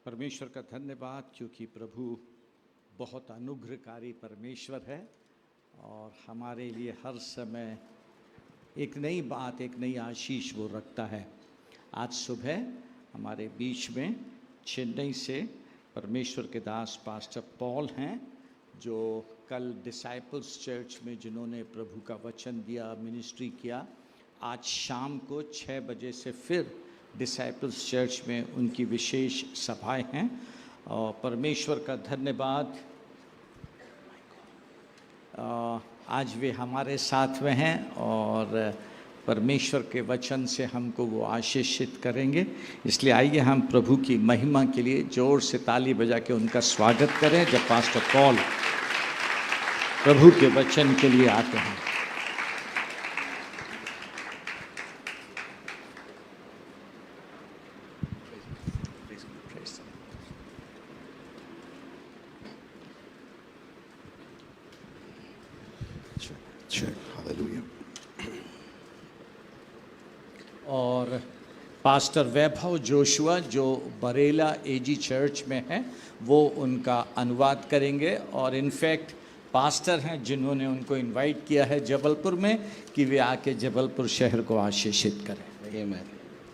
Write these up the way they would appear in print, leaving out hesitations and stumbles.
परमेश्वर का धन्यवाद, क्योंकि प्रभु बहुत अनुग्रहकारी परमेश्वर है और हमारे लिए हर समय एक नई बात, एक नई आशीष वो रखता है। आज सुबह हमारे बीच में चेन्नई से परमेश्वर के दास पास्टर पॉल हैं, जो कल डिसाइपल्स चर्च में जिन्होंने प्रभु का वचन दिया, मिनिस्ट्री किया, आज शाम को 6 बजे से फिर डिसाइपल्स चर्च में उनकी विशेष सभाएं हैं। और परमेश्वर का धन्यवाद, आज वे हमारे साथ में हैं और परमेश्वर के वचन से हमको वो आशीषित करेंगे। इसलिए आइए हम प्रभु की महिमा के लिए जोर से ताली बजा के उनका स्वागत करें जब पास्टर पॉल प्रभु के वचन के लिए आते हैं। और पास्टर वैभव जोशुआ जो बरेला एजी चर्च में है, वो उनका अनुवाद करेंगे। और इनफैक्ट पास्टर हैं जिन्होंने उनको इनवाइट किया है जबलपुर में कि वे आके जबलपुर शहर को आशीषित करें। Amen.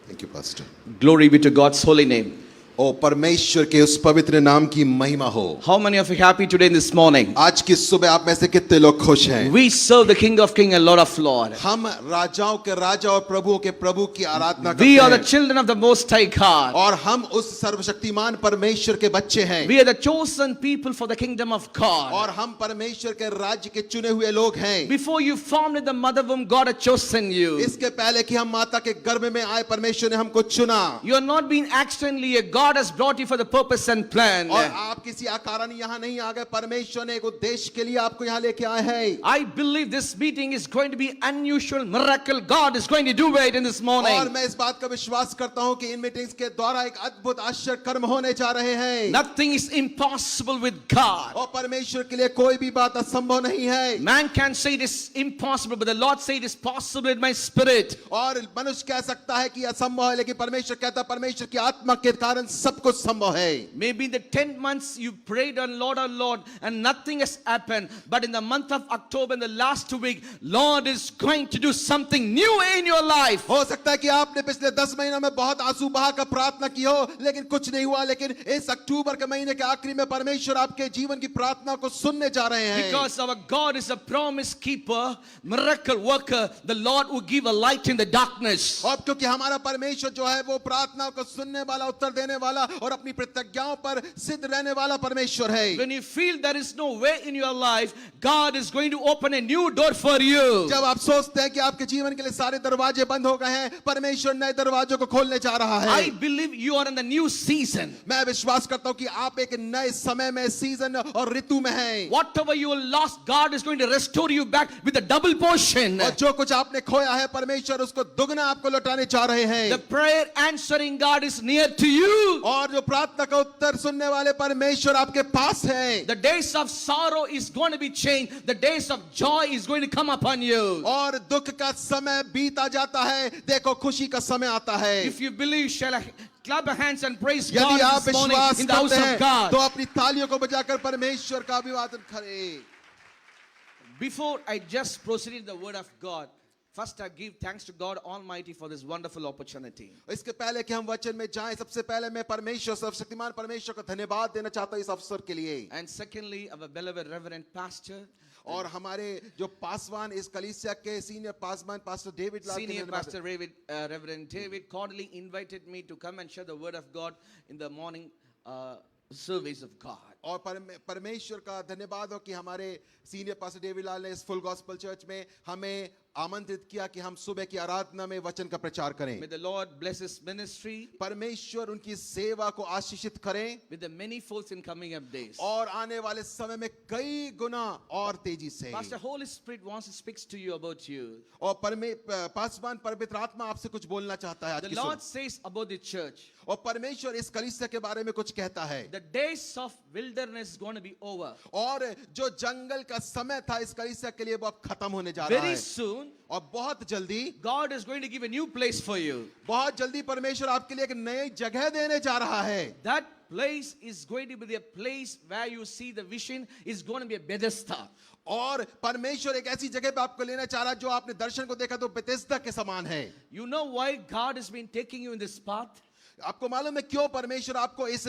Thank you, Pastor. Glory be to God's holy name. ओ परमेश्वर के उस पवित्र नाम की महिमा हो। How many of you happy today in this morning? आज की सुबह आप में से कितने लोग खुश हैं? We serve the King of Kings and Lord of Lords. हम राजाओं के राजा और प्रभुओं के प्रभु की आराधना करते We are the हैं children of the Most High God. और हम उस सर्वशक्तिमान परमेश्वर के बच्चे हैं We are the chosen people for the kingdom of God. और हम परमेश्वर के राज्य के चुने हुए लोग हैं। Before you formed in the mother womb, God had chosen you. इसके पहले कि हम माता के गर्भ में आए, परमेश्वर ने हमको चुना। You are not being accidentally here. God has brought you for the purpose and plan. और आप किसी कारण यहाँ नहीं आ गए, परमेश्वर ने एक उद्देश्य के लिए आपको यहाँ लेके आए हैं। I believe this meeting is going to be unusual miracle. God is going to do it in this morning. और मैं इस बात का विश्वास करता हूँ कि इन मीटिंग्स के द्वारा एक अद्भुत आश्चर्य कर्म होने जा रहे हैं। Nothing is impossible with God. और परमेश्वर के लिए कोई भी बात असंभव नहीं है। Man can say it is impossible, but the Lord said it is possible in my spirit. और मनुष्य कह सकता है कि असंभव है, लेकिन परमेश्वर कहता है परमेश्वर की आत्मा के कारण सब कुछ संभव है। Maybe in the 10 months you prayed on Lord, and nothing has happened. But in the month of October, in the last week, Lord is going to do something new in your life. हो सकता है कि आपने पिछले 10 महीनों में बहुत आंसू बहाकर प्रार्थना की हो, लेकिन कुछ नहीं हुआ। लेकिन इस अक्टूबर के महीने के आखिरी में परमेश्वर आपके जीवन की प्रार्थना को सुनने जा रहे हैं। Because our God is a promise keeper, miracle worker, the Lord will give a light in the darkness. और क्योंकि हमारा परमेश्वर जो है वो प्रार्थना को सुनने वाला, उत्तर देने वाला और अपनी प्रतिज्ञाओं पर सिद्ध रहने वाला परमेश्वर है। When you feel there is no way in your life, God is going to open a new door for you. जब आप सोचते हैं कि आपके जीवन के लिए सारे दरवाजे बंद हो गए हैं, परमेश्वर नए दरवाजों को खोलने जा रहा है। I believe you are in the new season. मैं विश्वास करता हूं कि आप एक नए समय में, सीजन और ऋतु में हैं। Whatever you lost, God is going to restore you back with a double portion. और जो कुछ आपने खोया है, परमेश्वर उसको दुगना आपको लौटाने जा रहे हैं। The prayer answering God is near to you. और जो प्रार्थना का उत्तर सुनने वाले परमेश्वर आपके पास है। The days of sorrow is going to be changed. The days of joy is going to come upon you. और दुख का समय बीता जाता है, देखो खुशी का समय आता है। If you believe, shall I clap your hands and praise यदि God आप this morning विश्वास in the house करते of हैं God. तो अपनी तालियों को बजाकर परमेश्वर का अभिवादन करें। Before I just proceed in the word of God, first I give thanks to God Almighty for this wonderful opportunity. इसके पहले कि हम वचन में जाएं, सबसे पहले मैं परमेश्वर, सर्वशक्तिमान परमेश्वर को धन्यवाद देना चाहता हूं इस अवसर के लिए। And secondly, our beloved Reverend Pastor, और हमारे जो पासवान इस कलीसिया के सीनियर पासवान पास्टर डेविड लाल के Senior धन्यवाद। Pastor Reverend David cordially invited me to come and share the word of God in the morning service of God. और परमेश्वर का धन्यवाद हो कि हमारे सीनियर पास्टर डेविड लाल ने इस फुल गॉस्पेल चर्च में हमें आमंत्रित किया कि हम सुबह की आराधना में वचन का प्रचार करें। May the Lord bless His ministry परमेश्वर उनकी सेवा को आशीषित करें with the many folds in coming up days. और आने वाले समय में कई गुना और तेजी से। Pastor, Holy Spirit wants to speak to you about you. और पासवान पवित्र आत्मा आपसे कुछ बोलना चाहता है आज The की Lord सुबह। says about the church, और परमेश्वर इस कलीसिया के बारे में कुछ कहता है। the days of wilderness wilderness is going to be over. और जो जंगल का समय था इस कलीसिया के लिए वो अब खत्म होने जा रहा Very है soon, और बहुत जल्दी God is going to give a new place for you. बहुत जल्दी परमेश्वर आपके लिए एक नई जगह देने जा रहा है That place is going to be the place where you see the vision is going to be a Bethesda. और परमेश्वर एक ऐसी जगह पे आपको लेना चाह रहा है जो आपने दर्शन को देखा तो बेतेस्दा के समान है You know why God has been taking you in this path? आपको मालूम है क्यों परमेश्वर आपको इस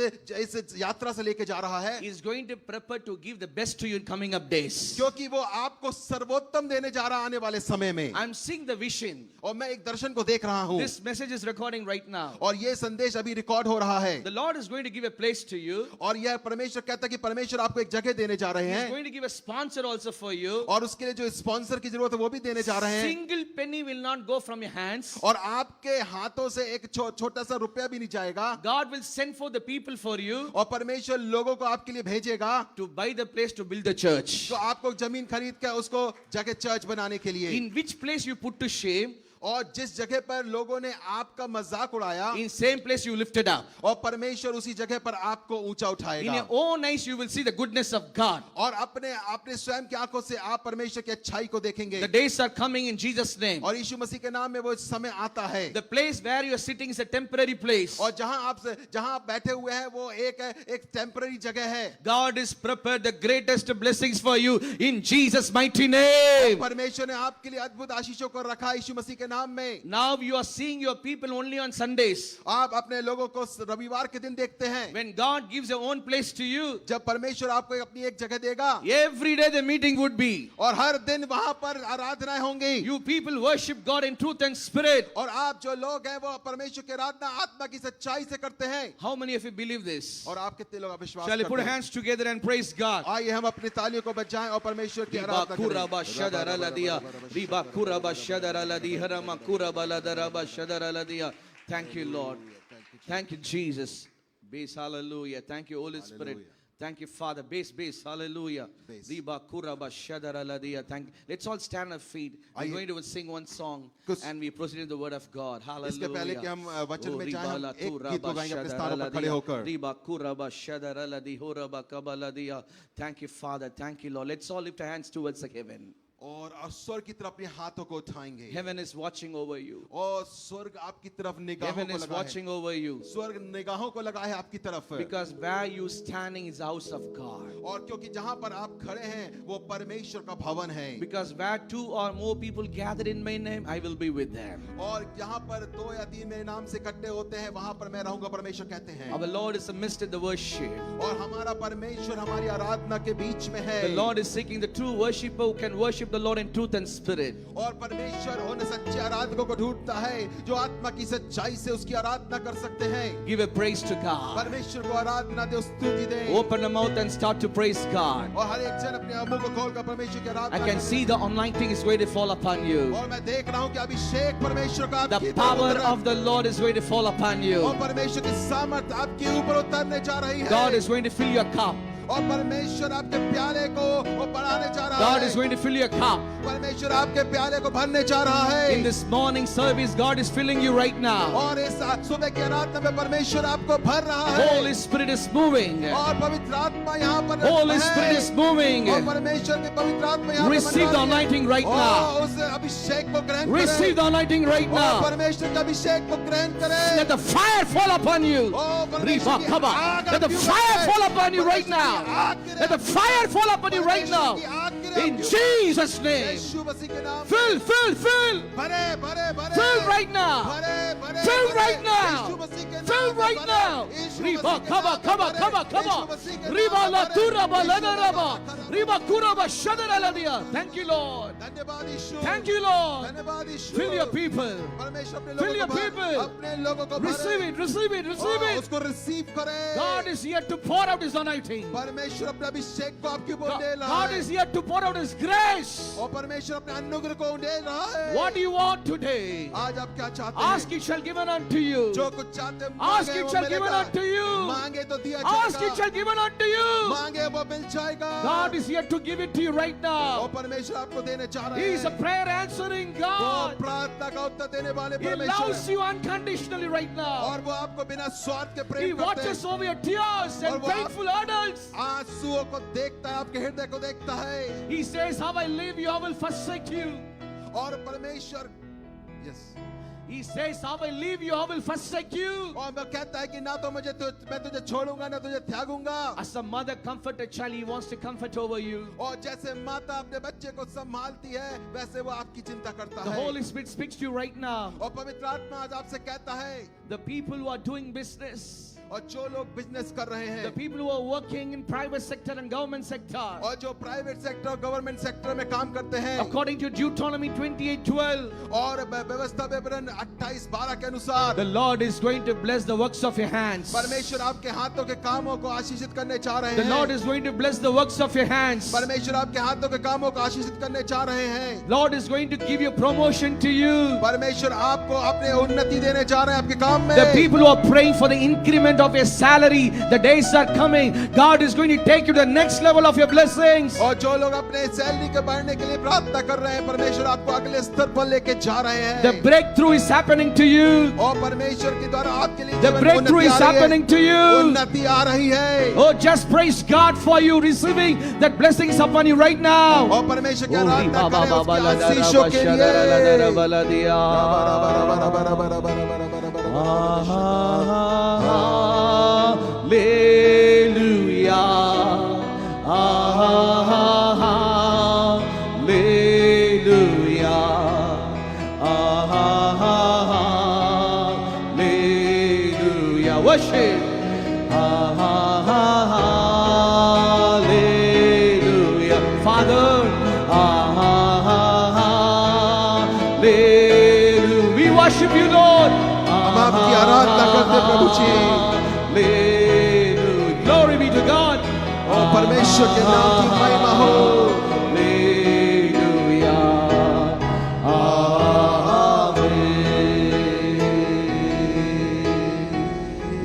यात्रा से लेके जा रहा है He is going to prepare to give the best to you in coming up days. क्योंकि वो आपको सर्वोत्तम देने जा रहा है आने वाले समय में I'm seeing the vision. और मैं एक दर्शन को देख रहा हूं This message is recording right now. और ये संदेश अभी रिकॉर्ड हो रहा है The Lord is going to give a place to you. और यह परमेश्वर कहता है कि परमेश्वर आपको एक जगह देने जा रहे He is हैं going to give a sponsor also for you. और उसके लिए जो स्पॉन्सर की जरूरत है वो भी देने जा रहे हैं Single penny will not go from your hands. और आपके हाथों से एक छोटा सा रुपया भी नहीं जाएगा God will send for the people for you और परमेश्वर लोगों को आपके लिए भेजेगा to buy the place to build the church. तो आपको जमीन खरीद कर उसको जगह चर्च बनाने के लिए In which place you put to shame, और जिस जगह पर लोगों ने आपका मजाक उड़ाया in same place you lifted up. और परमेश्वर उसी जगह पर आपको ऊंचा In उठाएगा your own eyes you will see the goodness of God. और अपने स्वयं की आंखों से आप परमेश्वर की अच्छाई को देखेंगे The days are coming in Jesus' name. और यीशु मसीह के नाम में वो समय आता है The place where you are sitting is a temporary place. और जहां आप बैठे हुए हैं वो एक टेम्पररी जगह है God is prepared the greatest blessings for you in Jesus' mighty name. परमेश्वर ने आपके लिए अद्भुत आशीषों को रखा है यीशु मसीह के नाम में Now you are seeing your people only on Sundays. आप अपने लोगों को रविवार के दिन देखते हैं When God gives your own place to you, जब परमेश्वर आपको अपनी एक जगह देगा every day the meeting would be. और हर दिन वहां पर आराधनाएं होंगी You people worship God in truth and spirit. और आप जो लोग हैं वो परमेश्वर की आराधना आत्मा की सच्चाई से करते हैं How many of you believe this? और आप कितने लोग विश्वास Shall we put करते हैं hands together and praise God? आइए हम अपनी तालियों को बजाएं और परमेश्वर की आराधना करें Thank you, Lord. Thank you, Jesus. Base, hallelujah. Thank you, Holy Spirit. Thank you, Father. Base, hallelujah. Base. Thank you. Let's all stand on our feet. We're going to sing one song कुछ- and we proceed in the word of God. Hallelujah. इसके पहले कि हम वचन में जाएं, हम Oh, एक गीत को गाएंगे अपने स्थानों पर खड़े होकर। Thank you, Father. Thank you, Lord. Let's all lift our hands towards the heaven. और स्वर्ग की तरफ अपने हाथों को उठाएंगे Heaven is watching over you. और स्वर्ग आपकी तरफ निगाहों Heaven को is लगा है watching over you. स्वर्ग निगाहों को लगा है आपकी तरफ Because where you standing is the house of God. और क्योंकि जहां पर आप खड़े हैं वो परमेश्वर का भवन है Because where two or more people gathered in my name, I will be with them. और जहां पर 2 या 3 मेरे नाम से इकट्ठे होते हैं वहां पर मैं रहूंगा परमेश्वर कहते हैं Our Lord is amidst the worship. और हमारा परमेश्वर हमारी आराधना के बीच में है The Lord is seeking the true worshipper who can worship the Lord in truth and spirit. और परमेश्वर उन सच्चे आराधकों को ढूंढता है जो आत्मा की सच्चाई से उसकी आराधना कर सकते हैं Give a praise to God. परमेश्वर को आराधना दे स्तुति दे Open the mouth and start to praise God. और हर एक जन अपने मुंह को खोलकर परमेश्वर की I आराधना can करे। see the anointing is going to fall upon you. और मैं देख रहा हूं कि अभिषेक परमेश्वर का The आपकी power तरफ of the Lord is going to fall upon you. और परमेश्वर की सामर्थ आपके ऊपर उतरने जा रही है God is going to fill your cup. और परमेश्वर आपके प्याले को वो बढ़ाने जा रहा God है is going to fill your cup. परमेश्वर आपके प्याले को भरने जा रहा है In this morning service, God is filling you right now. और इस सुबह की आराधना में परमेश्वर आपको भर रहा है Holy Spirit is moving. और पवित्र आत्मा यहाँ पर Holy है। Spirit is moving. और परमेश्वर की पवित्र आत्मा यहाँ पर Receive the मंडरा रही है। anointing right और now. उस अभिषेक को ग्रहण Receive the anointing right और now. परमेश्वर के अभिषेक को ग्रहण करें Let the fire fall upon you. और परमेश्वर Riba की kaba. आग Let the आपके ऊपर fire गिरे। fall upon you right परमेश्वर की now. आग गिरे Let the आपके fire fall upon you right now. परमेश्वर की आग गिरे In आपके ऊपर। Jesus' name. यीशु मसीह के नाम में। Fill. भरे भरे भरे Fill right now. भरे भरे Fill भरे। right now. यीशु मसीह के नाम Fill में right भरे। now. यीशु Riba मसीह के kaba नाम में kaba भरे। kaba यीशु kaba. मसीह के नाम Riba में la भरे। tura ba la यीशु da raba. मसीह के Riba kura ba shadara la dia. Thank you, Lord. धन्यवाद यीशु Thank you, Lord. धन्यवाद यीशु Fill your people. परमेश्वर अपने Fill लोगों your को भर। people. अपने लोगों को भरे। Receive it, receive it, receive और it. उसको रिसीव करें God is here to pour out His anointing. परमेश्वर अपने अभिषेक को आपके ऊपर दे रहा God है is here to pour out His grace. और परमेश्वर अपने अनुग्रह को दे रहा है What do you want today? आज आप क्या चाहते Ask, हैं it shall given unto you. जो कुछ चाहते हैं Ask, मांगे it वो shall given मिलेगा। unto you. मांगे तो दिया Ask, it जाएगा, shall given unto you. मांगे वो मिल जाएगा। God is here to give it to you right और now. परमेश्वर आपको देने चाह He रहे is a हैं। prayer answering वो God. प्रार्थना का उत्तर देने वाले He loves परमेश्वर you unconditionally right now. और वो आपको बिना स्वार्थ के He प्रेम करते watches हैं। over your tears और and वो आप- painful hurdles. आंसुओं को देखता है, आपके हृदय को देखता है। He says, how I leave you, I will forsake you. और परमेश्वर yes He says, how I leave you, I will forsake you. और वो कहता है कि ना तो मैं तुझे छोड़ूंगा ना तुझे त्यागूंगा। As a mother comforts a child, he wants to comfort over you. और जैसे माता अपने बच्चे को संभालती है वैसे वो आपकी चिंता करता The है। Holy Spirit speaks to you right now. और पवित्र आत्मा आज आपसे कहता है, The people who are doing business, और जो लोग बिजनेस कर रहे the हैं people who are working in private sector and government sector, और जो प्राइवेट सेक्टर और गवर्नमेंट सेक्टर में काम करते हैं according to Deuteronomy 28:12, और व्यवस्था विवरण 28:12 के अनुसार the Lord is going to bless the works of your hands. परमेश्वर आपके हाथों के कामों को आशीषित करने चाह रहे The Lord हैं। is going to bless the works of your hands. परमेश्वर आपके हाथों के कामों को आशीषित करने चाह रहे हैं। Lord is going to give you promotion to you. परमेश्वर आपको अपने उन्नति देने जा रहे हैं आपके काम में। The people who are praying for the increment of your salary, the days are coming. God is going to take you to the next level of your blessings. और जो लोग अपने सैलरी के बढ़ने के लिए प्रार्थना कर रहे हैं परमेश्वर आपको अगले स्तर पर लेके जा रहे हैं। The breakthrough is happening to you. और परमेश्वर के द्वारा आपके लिए The जीवन में breakthrough उन्नति is आ रही है। happening to you. उन्नति आ रही है। Oh, just praise God for you receiving that blessings upon you right now. और परमेश्वर की आराधना करें उसकी आशीषों के लिए। Worship. Hallelujah. Father, hallelujah. We worship you, Lord. हम आपकी आराधना करते हैं प्रभु जी। Hallelujah. Glory be to God. और परमेश्वर के नाम की महिमा हो।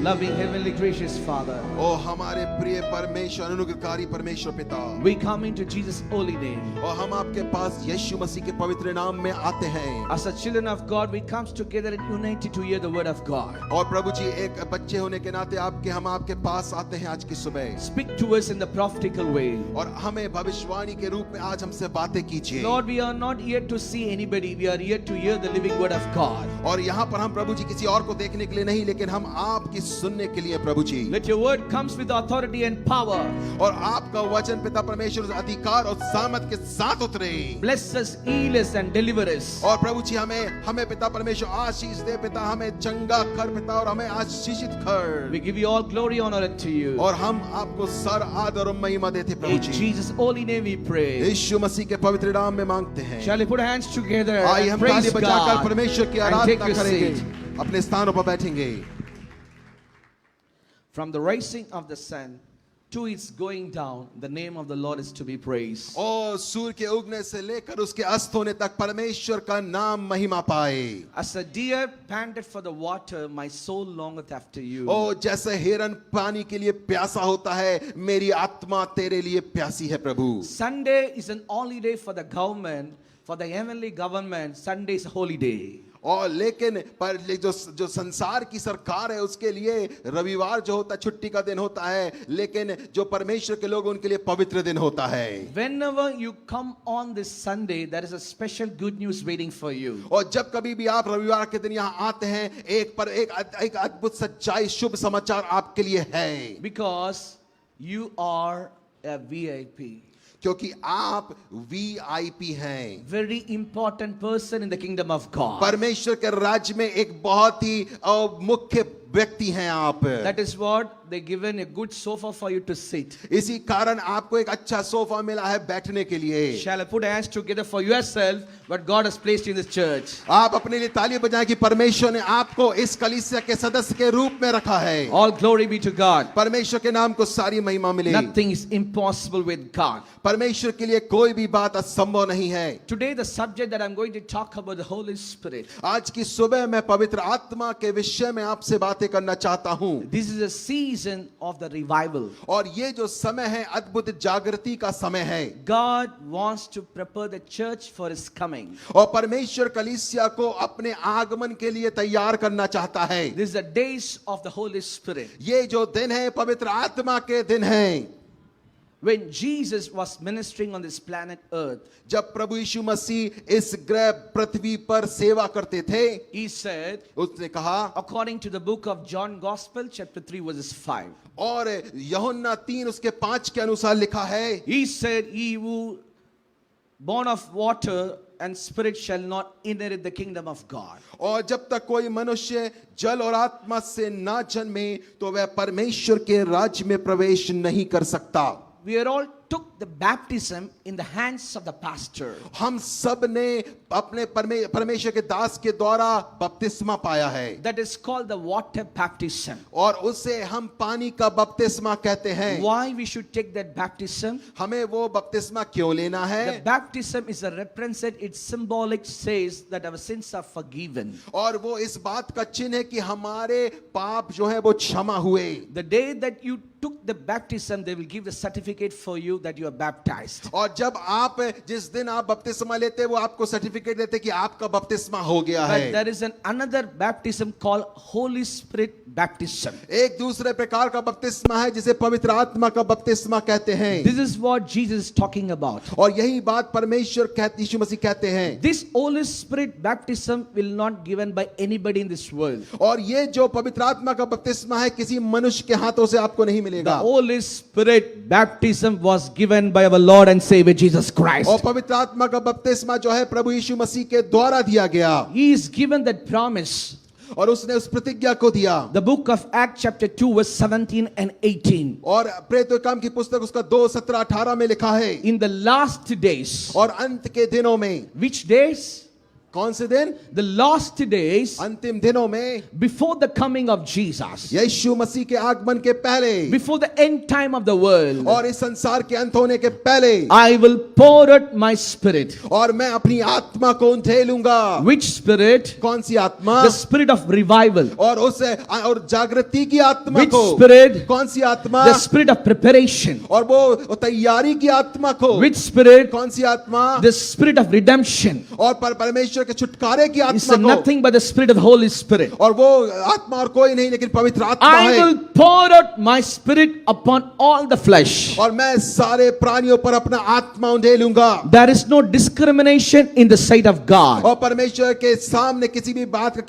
Loving heavenly gracious Father, ओ हमारे प्रिय परमेश्वर अनुग्रहकारी परमेश्वर पिता, we come into Jesus' holy name. और हम आपके पास यीशु मसीह के पवित्र नाम में आते हैं। As a children of God, we come together in unity to hear the word of God. और प्रभु जी एक बच्चे होने के नाते हम आपके पास आते हैं आज की सुबह। Speak to us in the prophetical way. और हमें भविष्यवाणी के रूप में आज हमसे बातें कीजिए। Lord, we are not here to see anybody. We are here to hear the living word of God. और यहाँ पर हम प्रभु जी किसी और को देखने के लिए नहीं लेकिन हम आपकी सुनने के लिए प्रभु जी। Let your word comes with authority and power. और आपका वचन पिता परमेश्वर अधिकार और सामर्थ के साथ उतरे। Bless us, heal us and deliver us. और प्रभु जी हमें पिता परमेश्वर आशीष दे पिता, हमें चंगा कर पिता और हमें आशीषित कर। We give you all glory, honor unto you. और हम आपको सर आदर और महिमा देते प्रभु In ji. Jesus' holy name we pray. यीशु मसीह के पवित्र नाम में मांगते हैं। Shall we put hands together आइए and हम praise ताली बजाकर God परमेश्वर की and take आराधना your करेंगे। seat. अपने स्थानों पर बैठेंगे। From the rising of the sun to its going down, the name of the Lord is to be praised. और सूर्य के उगने से लेकर उसके अस्त होने तक परमेश्वर का नाम महिमा पाए। As a deer panted for the water, my soul longeth after you. ओ जैसे हिरन पानी के लिए प्यासा होता है, मेरी आत्मा तेरे लिए प्यासी है प्रभु। Sunday is an holiday for the government, for the heavenly government. Sunday is a holy day. और लेकिन पर जो संसार की सरकार है उसके लिए रविवार जो होता है छुट्टी का दिन होता है, लेकिन जो परमेश्वर के लोग उनके लिए पवित्र दिन होता है। Whenever you come on this Sunday, there is a special good news waiting for you. और जब कभी भी आप रविवार के दिन यहाँ आते हैं, एक अद्भुत सच्चाई शुभ समाचार आपके लिए है। Because you are a VIP. क्योंकि आप VIP हैं। Very important person in the kingdom of God. परमेश्वर के राज्य में एक बहुत ही मुख्य व्यक्ति हैं आप। That is what they given a good sofa for you to sit. इसी कारण आपको एक अच्छा सोफा मिला है बैठने के लिए। Shall I put hands together for yourself what God has placed in this church? आप अपने लिए ताली बजाएं कि परमेश्वर ने आपको इस कलीसिया के सदस्य के रूप में रखा है। All glory be to God. परमेश्वर के नाम को सारी महिमा मिले। Nothing is impossible with God. परमेश्वर के लिए कोई भी बात असंभव नहीं है। Today the subject that I'm going to talk about, the Holy Spirit. आज की सुबह मैं पवित्र आत्मा के विषय में आपसे बात बातें करना चाहता हूं। This is a season of the revival. और ये जो समय है अद्भुत जागृति का समय है। God wants to prepare the church for his coming. और परमेश्वर कलीसिया को अपने आगमन के लिए तैयार करना चाहता है। This is the days of the Holy Spirit. ये जो दिन है पवित्र आत्मा के दिन हैं। When Jesus was ministering on this planet Earth, जब प्रभु यीशु मसीह इस ग्रह पृथ्वी पर सेवा करते थे, he said, उसने कहा, according to the book of John Gospel, chapter 3, verses 5. और यूहन्ना 3 उसके 5 के अनुसार लिखा है, He said, he who born of water and spirit shall not inherit the kingdom of God. और जब तक कोई मनुष्य जल और आत्मा से ना जन्मे तो वह परमेश्वर के राज्य में प्रवेश नहीं कर सकता। We are all took the baptism in the hands of the pastor. हम सब ने अपने परमेश्वर के दास के द्वारा बपतिस्मा पाया है। That is called the water baptism. और उसे हम पानी का बपतिस्मा कहते हैं। Why we should take that baptism? हमें वो बपतिस्मा क्यों लेना है? The baptism is a represent, it's symbolic, says that our sins are forgiven. और वो इस बात का चिन्ह है कि हमारे पाप जो है वो क्षमा हुए। The day that you took the baptism, they will give the certificate for you that you are baptized. और जब आप जिस दिन आप बपतिस्मा लेते वो आपको सर्टिफिकेट देते कि आपका बपतिस्मा हो गया But है। there is another baptism called Holy Spirit baptism. एक दूसरे प्रकार का बपतिस्मा है जिसे पवित्र आत्मा का बपतिस्मा कहते हैं। This is what Jesus is talking about. और यही बात परमेश्वर कहते यीशु मसीह कहते हैं। This Holy Spirit baptism will not given by anybody in this world. और ये जो पवित्र आत्मा का बपतिस्मा है किसी मनुष्य के हाथों से आपको नहीं The मिलेगा। Holy Spirit baptism was given by our Lord and Savior Jesus Christ. और पवित्र आत्मा का बपतिस्मा जो है प्रभु यीशु मसीह के द्वारा दिया गया। He is given that promise. और उसने उस प्रतिज्ञा को दिया। The book of Acts chapter 2 verse 17 and 18. और प्रेरितों के काम की पुस्तक उसका 2:17-18 में लिखा है। In the last days. और अंत के दिनों में। Which days? कौन से दिन? The last days अंतिम दिनों में। before the coming of Jesus. यीशु मसीह के आगमन के पहले। Before the end time of the world. और इस संसार के अंत होने के पहले। I will pour out my spirit. और मैं अपनी आत्मा को उंडेलूंगा। Which spirit? कौन सी आत्मा? The spirit of revival. और उसे और जागृति की आत्मा Which को। spirit? कौन सी आत्मा? The spirit of preparation. और वो तैयारी की आत्मा को। Which spirit? कौन सी आत्मा? The spirit of redemption. और परमेश्वर के छुटकारे की It's आत्मा को। nothing but the spirit of the Holy Spirit. और वो आत्मा और कोई नहीं लेकिन पवित्र आत्मा I है। will pour out my spirit upon all the flesh. और मैं सारे प्राणियों पर अपना आत्मा उंडेलूंगा। There is no discrimination in the sight of God. और परमेश्वर के सामने किसी भी बात का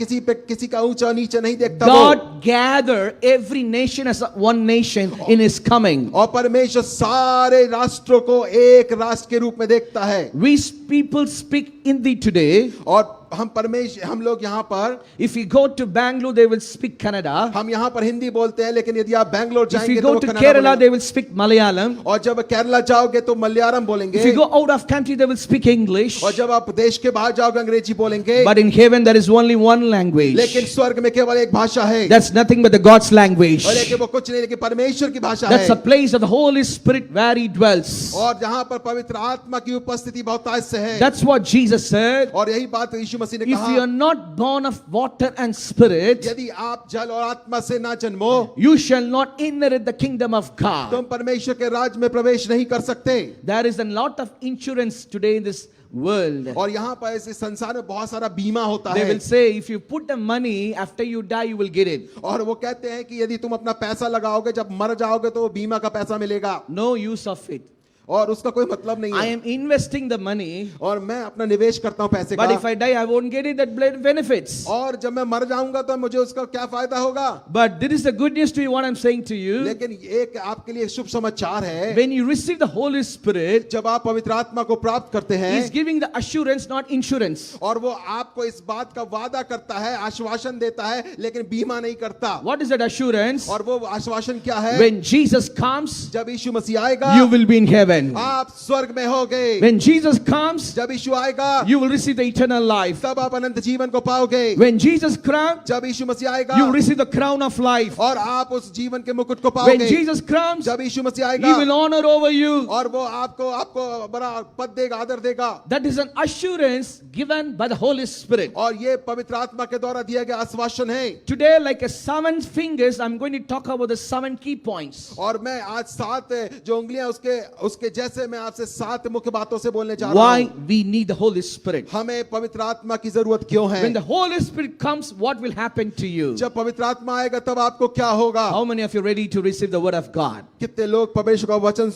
किसी का ऊंचा नीचा नहीं देखता वो। God gather every nation as one nation in his coming. और परमेश्वर सारे राष्ट्रों को एक राष्ट्र के रूप में देखता है। We people speak Hindi today. और हम लोग यहाँ पर If you go to Bangalore, they will speak Kannada. हम यहाँ पर हिंदी बोलते हैं लेकिन यदि आप बैंगलोर If जाएंगे you तो go वो to कन्नड़ा Kerala, बोलेंगे। they will speak Malayalam. और जब केरला जाओगे तो मलयालम बोलेंगे। If you go out of country, they will speak English. और जब आप देश के बाहर जाओगे अंग्रेजी बोलेंगे। But in heaven, there is only one language. लेकिन स्वर्ग में केवल एक भाषा है। That's nothing but the God's language. और लेकिन वो कुछ नहीं लेकिन परमेश्वर की भाषा That's है। a place of the Holy Spirit where He dwells. और जहाँ पर पवित्र आत्मा की उपस्थिति बहुतायत से है। That's what Jesus said. और यही बात यीशु मसीह ने If you कहा। are not born of water and spirit, यदि आप जल और आत्मा से ना जन्मो you shall not inherit the kingdom of God. तुम परमेश्वर के राज में प्रवेश नहीं कर सकते। There is a lot of insurance today in this world. और यहाँ पर इस संसार में बहुत सारा बीमा होता They है। will say if you put the money after you die, you will get it. और वो कहते हैं कि यदि तुम अपना पैसा लगाओगे जब मर जाओगे तो वो बीमा का पैसा मिलेगा। No use of it. और उसका कोई मतलब नहीं I है। am investing the money, और मैं अपना निवेश करता हूँ पैसे but if का। I die, I won't get it that benefits. और जब मैं मर जाऊंगा तो मुझे उसका क्या फायदा होगा? But this is the good news to you, what I'm saying to you. लेकिन एक आपके लिए शुभ समाचार है। When you receive the Holy Spirit, जब आप पवित्र आत्मा को प्राप्त करते हैं He's giving the assurance, not insurance. और वो आपको इस बात का वादा करता है, आश्वासन देता है, लेकिन बीमा नहीं करता। What is that assurance? और वो आश्वासन क्या है? When Jesus comes, जब यीशु मसीह आएगा you will be in heaven. heaven. आप स्वर्ग में होगे। When Jesus comes, जब यीशु आएगा you will receive the eternal life. तब आप अनंत जीवन को पाओगे। When Jesus comes, जब यीशु मसीह आएगा you will receive the crown of life. और आप उस जीवन के मुकुट को When पाओगे। Jesus comes, जब यीशु मसीह He आएगा will honor over you. और वो आपको बड़ा पद देगा, आदर देगा। That is an assurance given by the Holy Spirit. और ये पवित्र आत्मा के द्वारा दिया गया आश्वासन है। Today, like a 7 fingers, I'm going to talk about the 7 key points. और मैं आज 7 जो उंगलियां उसके जैसे मैं आपसे 7 मुख्य बातों से बोलने जा रहा Why हूं। we need the Holy Spirit. हमें पवित्र आत्मा की जरूरत क्यों है? When the Holy Spirit comes, what will happen to you? जब पवित्र आत्मा आएगा तब आपको क्या होगा? How many of you are ready to receive the word of God? कितने लोग परमेश्वर का वचन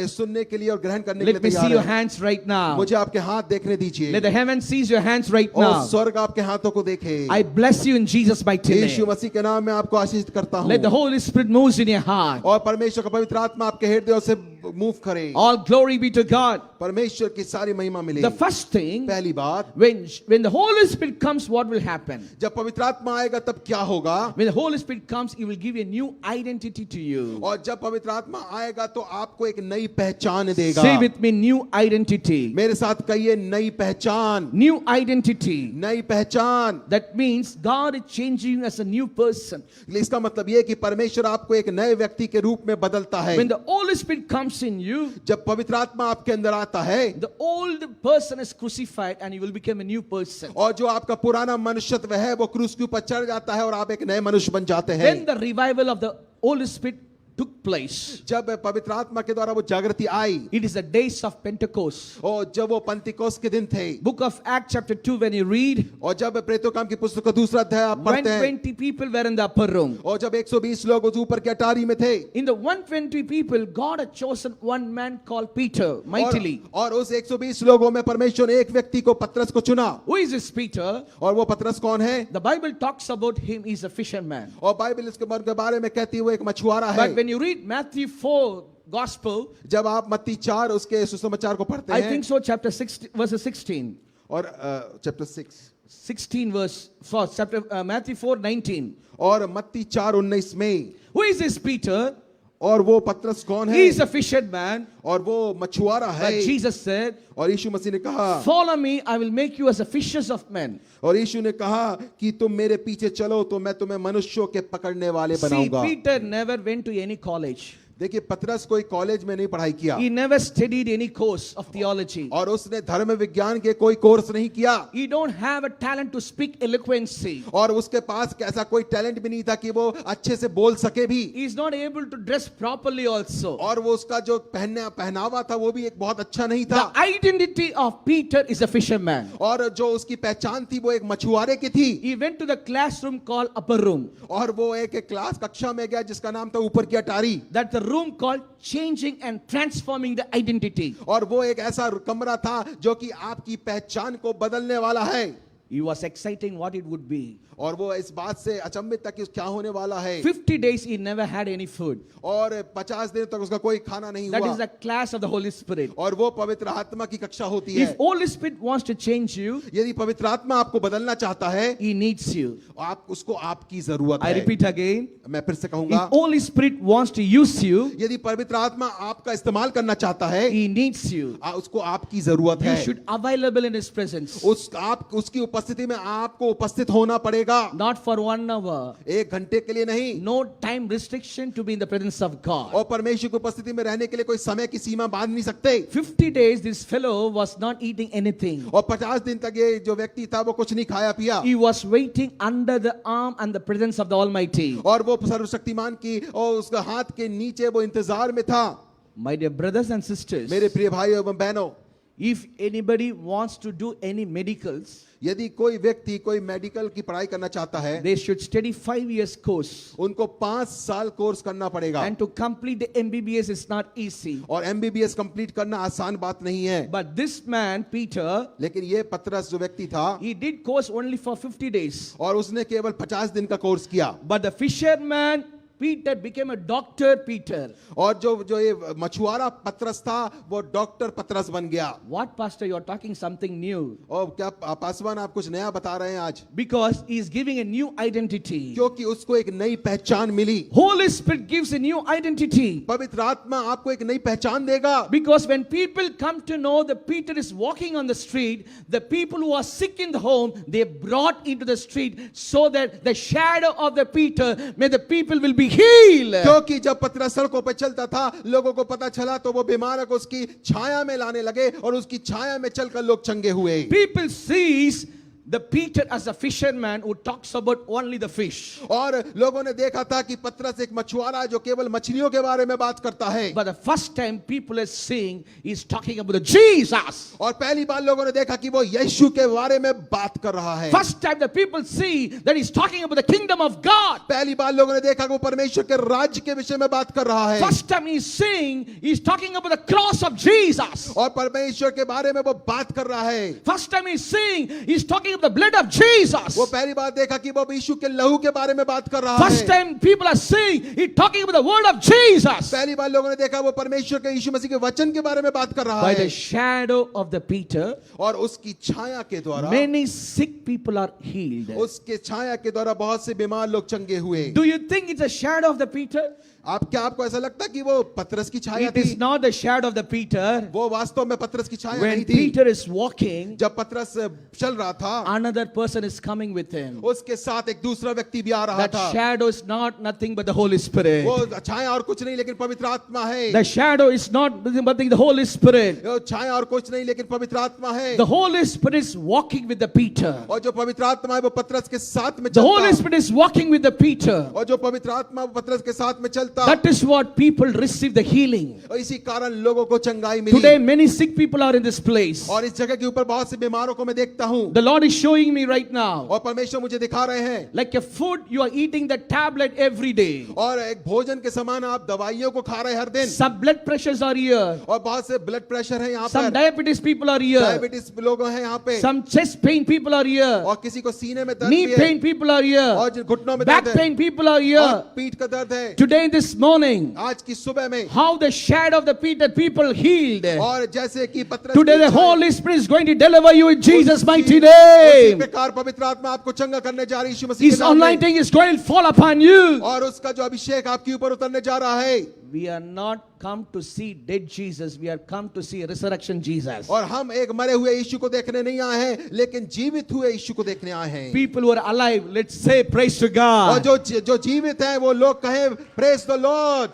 सुनने के लिए और ग्रहण करने के Let me लिए see तैयार your हैं? hands right now. मुझे आपके हाथ देखने दीजिए। Let the heaven sees your hands right और now. स्वर्ग आपके हाथों को देखे। I bless you in Jesus' mighty Yeshu name. मसीह के नाम में आपको आशीष करता Let the हूँ। Holy Spirit move in your heart. और परमेश्वर का पवित्र आत्मा आपके हृदय से मूव करे। All glory be to God. परमेश्वर की सारी महिमा मिले। The first thing, पहली बात, when the Holy Spirit comes, what will happen? जब पवित्र आत्मा आएगा तब क्या होगा? When the Holy Spirit comes, He will give a new identity to you. और जब पवित्र आत्मा आएगा तो आपको एक नई पहचान देगा। Say with me, new identity. मेरे साथ कहिए नई पहचान। New identity. नई पहचान। That means God is changing you as a new person. इसका मतलब ये है कि परमेश्वर आपको एक नए व्यक्ति के रूप में बदलता है। When the Holy Spirit comes in you, जब पवित्र आत्मा आपके अंदर आता है the old person is crucified and you will become a new person. और जो आपका पुराना मनुष्यत्व है वो क्रूस के ऊपर चढ़ जाता है और आप एक नए मनुष्य बन जाते हैं। When the revival of the Holy Spirit took place, जब पवित्र आत्मा के द्वारा वो जागृति आई it is the days of Pentecost. और जब वो पंतिकोस के दिन थे Book of Acts chapter 2, when you read, और जब प्रेरितों काम की पुस्तक का दूसरा अध्याय आप पढ़ते हैं 120 people were in the upper room. और जब 120 लोग उस ऊपर की अटारी में थे In the 120 people, God had chosen one man called Peter mightily. और उस 120 लोगों में परमेश्वर ने एक व्यक्ति को पतरस को चुना। Who is this Peter? और वो पतरस कौन है? The Bible talks about him, he's a fisherman. और बाइबल इसके बारे में कहती है वो एक मछुआरा है। But when you read Matthew 4 gospel, जब आप मत्ती 4 उसके सुसमाचार को पढ़ते I हैं think so, chapter 6 verse 16. और चैप्टर 6 16 verse 4, chapter Matthew 4:19. और मत्ती 4:19 में Who is this Peter? और वो पतरस कौन है? He is a fisherman. और वो मछुआरा But है। Jesus said, और यीशु मसीह ने कहा follow me, I will make you as a fishers of men. और यीशु ने कहा कि तुम मेरे पीछे चलो तो मैं तुम्हें मनुष्यों के पकड़ने वाले See, बनाऊंगा। Peter never went to any college. देखिए पतरस कोई कॉलेज में नहीं पढ़ाई किया He never studied any course of theology. और उसने धर्म विज्ञान के कोई कोर्स नहीं किया He don't have a talent to speak eloquency. और उसके पास ऐसा कोई टैलेंट भी नहीं था कि वो अच्छे से बोल सके भी He is not able to dress properly also. और वो उसका जो पहनावा था वो भी एक बहुत अच्छा नहीं था। The identity of Peter is a fisherman. और जो उसकी पहचान थी वो एक मछुआरे की थी He went to the classroom called upper room. और वो एक क्लास कक्षा में गया जिसका नाम था ऊपर की अटारी That's the room called changing and transforming the identity. और वो एक ऐसा कमरा था जो कि आपकी पहचान को बदलने वाला है। He was exciting what it would be. और वो इस बात से अचंभित था कि क्या होने वाला है 50 days he never had any food. और 50 दिन तक उसका कोई खाना नहीं That हुआ is the class of the Holy Spirit. और वो पवित्र आत्मा की कक्षा होती है। If Holy Spirit wants to change you, यदि पवित्र आत्मा आपको बदलना चाहता है He needs you. आप उसको आपकी जरूरत I है। repeat again. मैं फिर से If कहूंगा Holy Spirit wants to use you, यदि पवित्र आत्मा आपका इस्तेमाल करना चाहता है He needs you. उसको आपकी जरूरत You है। should available in His presence. उसकी उपस्थिति में आपको उपस्थित होना पड़ेगा। Not for 1 hour. 1 घंटे के लिए नहीं No time restriction to be in the presence of God. और परमेश्वर की उपस्थिति में रहने के लिए कोई समय की सीमा बांध नहीं सकते। 50 days this fellow was not eating anything. और 50 दिन तक ये जो व्यक्ति था वो कुछ नहीं खाया पिया He was waiting under the arm and the presence of the Almighty. और वो सर्वशक्तिमान की और उसका हाथ के नीचे वो इंतजार में था। My dear brothers and sisters, मेरे प्रिय भाई एवं बहनों, if anybody wants to do any medicals, यदि कोई व्यक्ति कोई मेडिकल की पढ़ाई करना चाहता है they should study 5 years course. उनको 5 साल कोर्स करना पड़ेगा And to complete the MBBS is not easy. और MBBS कंप्लीट करना आसान बात नहीं है। But this man, Peter, लेकिन ये पतरस जो व्यक्ति था he did course only for 50 days. और उसने केवल 50 दिन का कोर्स किया But the fisherman, Peter became a doctor Peter. और जो ये मछुआरा पतरस था वो डॉक्टर पतरस बन गया। What, Pastor? You are talking something new. और क्या पासवान आप कुछ नया बता रहे हैं आज? Because he is giving a new identity. क्योंकि उसको एक नई पहचान मिली। Holy Spirit gives a new identity. पवित्र आत्मा आपको एक नई पहचान देगा। Because when people come to know that Peter is walking on the street, the people who are sick in the home, they brought into the street so that the shadow of the Peter, may the people will be healed. क्योंकि जब पतरस सड़कों पर चलता था, लोगों को पता चला तो वो बीमार को उसकी छाया में लाने लगे और उसकी छाया में चलकर लोग चंगे हुए। People sees the Peter as a fisherman who talks about only the fish. और लोगों ने देखा था कि पतरस एक मछुआरा है जो केवल मछलियों के बारे में बात करता है। But the first time people are seeing, he's talking about the Jesus. और पहली बार लोगों ने देखा कि वो यीशु के बारे में बात कर रहा है। First time the people see that he's talking about the kingdom of God. पहली बार लोगों ने देखा कि वो परमेश्वर के राज्य के विषय में बात कर रहा है। First time he's saying, he's talking about the cross of Jesus. और परमेश्वर के बारे में वो बात कर रहा है। First time he's saying, he's talking about the blood of Jesus. वो पहली बार देखा कि वो यीशु के लहू के बारे में बात कर रहा First है। time people are saying, he's talking about the word of Jesus. पहली बार लोगों ने देखा वो परमेश्वर के यीशु मसीह के वचन के बारे में बात कर रहा By है। the shadow of the Peter, और उसकी छाया के द्वारा many sick people are healed. उसके छाया के द्वारा बहुत से बीमार लोग चंगे हुए। Do you think it's a shadow of the Peter? आपको ऐसा लगता है कि वो पतरस की छाया It is थी? not the shadow of the Peter. वो वास्तव में पतरस की छाया When नहीं थी। Peter is walking, जब पतरस चल रहा था, another person is coming with him. उसके साथ एक दूसरा व्यक्ति भी आ रहा That था। shadow is not nothing but the Holy Spirit. वो छाया और कुछ नहीं लेकिन पवित्र आत्मा है। The shadow is not nothing but the Holy Spirit. वो छाया और कुछ नहीं लेकिन पवित्र आत्मा है। The Holy Spirit is walking with the Peter. और जो पवित्र आत्मा है वो पतरस के साथ में The Holy चलता। Spirit is walking with the Peter. और जो पवित्र आत्मा वो पतरस के साथ में चलता। That is what people receive the healing. और इसी कारण लोगों को चंगाई मिली। Today many sick people are in this place. और इस जगह के ऊपर बहुत से बीमारों को मैं देखता हूँ। The Lord is showing me right now. और परमेश्वर मुझे दिखा रहे हैं। Like a food, you are eating the tablet every day. और एक भोजन के समान आप दवाइयों को खा रहे हैं हर दिन। Some blood pressures are here. और बहुत से ब्लड प्रेशर है यहाँ Some पर। diabetes people are here. Diabetes लोग हैं यहाँ पे। Some chest pain people are here. और किसी को सीने में दर्द Knee भी है। pain people are here. और घुटनों में Back दर्द है। pain people are और here. पीठ का दर्द है। Today this morning, आज की सुबह में how the shadow of the Peter people healed. और जैसे कि पतरस Today the की छाया- Holy Spirit is going to deliver you in Jesus' mighty उसी name. प्रकार पवित्र आत्मा आपको चंगा करने जा रही है यीशु मसीह His के नाम में। anointing is going to fall upon you. और उसका जो अभिषेक आपके ऊपर उतरने जा रहा है। We are not come to see dead Jesus. We are come to see resurrection Jesus. और हम एक मरे हुए यीशु को देखने नहीं आए हैं लेकिन जीवित हुए यीशु को देखने आए हैं। People who are alive, let's say praise to और God. जो जीवित हैं वो लोग कहें प्रेज द लॉर्ड।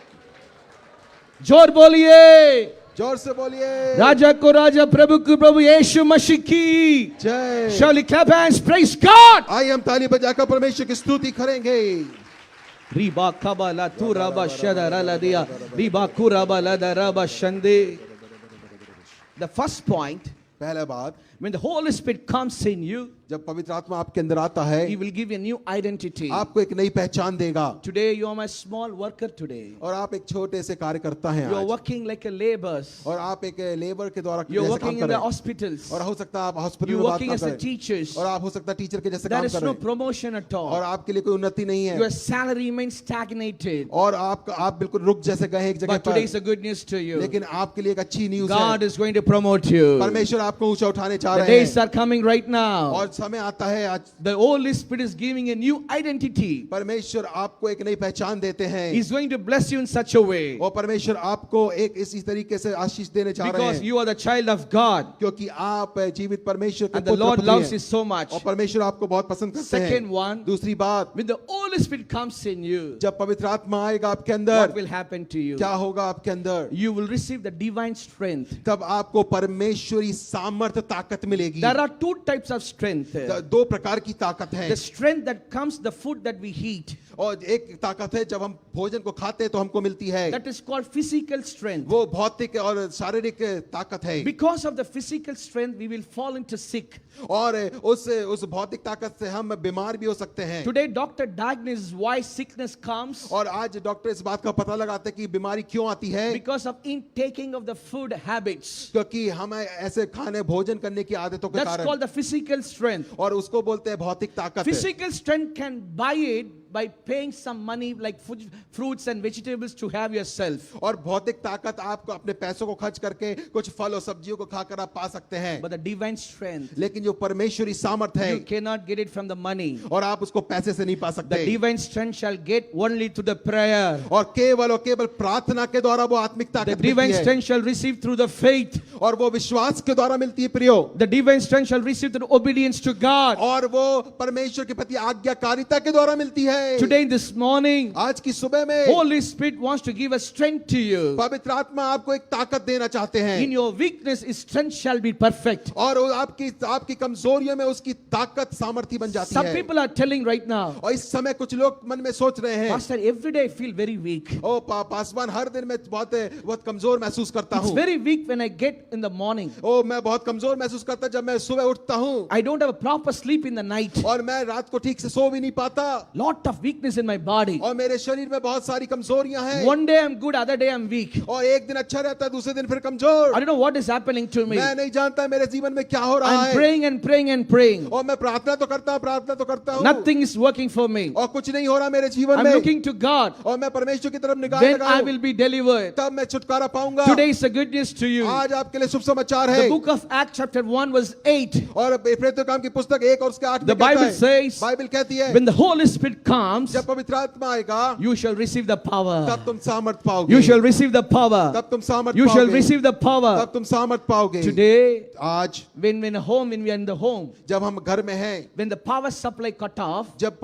जोर बोलिए, जोर से बोलिए राजा को राजा, प्रभु को प्रभु, यीशु मसीह की जय। Shall we clap hands? Praise God. आइए हम ताली बजाकर परमेश्वर की स्तुति करेंगे। Riba kabala tu raba shada rala dia. Riba kuraba la da raba shande. The first point, पहला बात, when the Holy Spirit comes in you, जब पवित्र आत्मा आपके अंदर आता है He will give you a new identity. आपको एक नई पहचान देगा। Today you are my small worker today. और आप एक छोटे से कार्यकर्ता हैं You are आज। working like a laborers. और आप एक लेबर के द्वारा You are जैसे working काम in कर the रहे हैं। hospitals. और हो सकता है आप हॉस्पिटल You में are बात working ना as a करें। teachers. और आप हो सकता है टीचर के जैसे There काम is कर no रहे हैं। promotion at और all. आपके लिए कोई उन्नति नहीं है। Your salary remains stagnated. और आप बिल्कुल रुक जैसे गए एक जगह But today is पर। a good news to you. लेकिन आपके लिए एक अच्छी न्यूज़ God है। is going to promote you. परमेश्वर आपको ऊंचा उठाने चाह The रहे days हैं। are coming right now. और समय आता है आज The Holy Spirit is giving a new identity. परमेश्वर आपको एक नई पहचान देते हैं। He's going to bless you in such a way. और परमेश्वर आपको एक इसी तरीके से आशीष देने चाह रहे Because हैं you are the child of God. क्योंकि आप जीवित परमेश्वर के And the पुत्र Lord पुत्री loves हैं। you so much. और परमेश्वर आपको बहुत पसंद करते हैं। Second one, दूसरी बात, when the Holy Spirit comes in you, जब पवित्र आत्मा आएगा आपके what अंदर will happen to you? क्या होगा आपके अंदर? You will receive the divine strength. तब आपको परमेश्वरी सामर्थ ताकत मिलेगी। There are two types of strength. दो प्रकार की ताकत है। The strength that comes the food that we eat. और एक ताकत है जब हम भोजन को खाते हैं तो हमको मिलती है। That is called physical strength. वो भौतिक और शारीरिक ताकत है। Because of the physical strength, we will fall into sick. और उस भौतिक ताकत से हम बीमार भी हो सकते हैं। Today, doctor diagnoses why sickness comes. और आज डॉक्टर इस बात का पता लगाते हैं कि बीमारी क्यों आती है। Because of intaking of the food habits. क्योंकि हमें ऐसे खाने भोजन करने की आदतों के That's कारण। called the physical strength. और उसको बोलते हैं भौतिक ताकत। Physical strength can buy it by paying some money like fruits and vegetables to have yourself. और भौतिक ताकत आपको अपने पैसों को खर्च करके कुछ फल और सब्जियों को खाकर आप पा सकते हैं, But the divine strength, लेकिन जो परमेश्वरी सामर्थ है you cannot get it from the money. और आप उसको पैसे से नहीं पा The सकते, divine strength shall get only through the prayer. और केवल प्रार्थना के द्वारा वो आत्मिक The ताकत divine मिलती है, strength shall receive through the faith. और वो विश्वास के द्वारा मिलती है प्रियो, The divine strength shall receive through obedience to God. और वो परमेश्वर के प्रति आज्ञाकारिता के द्वारा मिलती है। Today, this morning, आज की सुबह में Holy Spirit wants to give a strength to you. पवित्र आत्मा आपको एक ताकत देना चाहते हैं, In your weakness, His strength shall be perfect. और वो आपकी कमजोरियों में उसकी ताकत सामर्थी बन जाती Some है। people are telling right now, और इस समय कुछ लोग मन में सोच रहे हैं, Pastor, every day I feel very weak. ओ पासवान, हर दिन मैं बहुत कमजोर महसूस करता It's हूँ, very weak when I get in the morning. ओ मैं बहुत कमजोर महसूस करता जब मैं सुबह उठता हूँ, I don't have a proper sleep in the night. और मैं रात को ठीक से सो भी नहीं पाता, Lot of weakness in my body. और मेरे शरीर में बहुत सारी कमजोरियां हैं, One day I'm good, other day I'm weak. और एक दिन अच्छा रहता है, दूसरे दिन फिर कमजोर। I don't know what is happening to me. मैं नहीं जानता मेरे जीवन में क्या हो रहा I'm है, praying and praying and praying. और मैं प्रार्थना तो करता हूँ, Nothing is working for me. और कुछ नहीं हो रहा मेरे जीवन I'm में, looking to God. और मैं परमेश्वर की तरफ निगाह When I लगाऊं, will be delivered. तब मैं छुटकारा पाऊंगा। Today is a good news to you. आज आपके लिए शुभ समाचार The है, book of Acts chapter 1 verse 8. और प्रेरितों के काम की पुस्तक 1 और उसके 8 The में कहता Bible है, says, बाइबल कहती है, when the Holy Spirit comes, जब पवित्र आत्मा आएगा you shall receive the power. तब तुम सामर्थ पाओगे, You shall receive the power. तब तुम सामर्थ You shall पाओगे, receive the power. तब तुम सामर्थ पाओगे। Today, आज when we are in the home, जब हम घर में हैं, when the power supply cut off, जब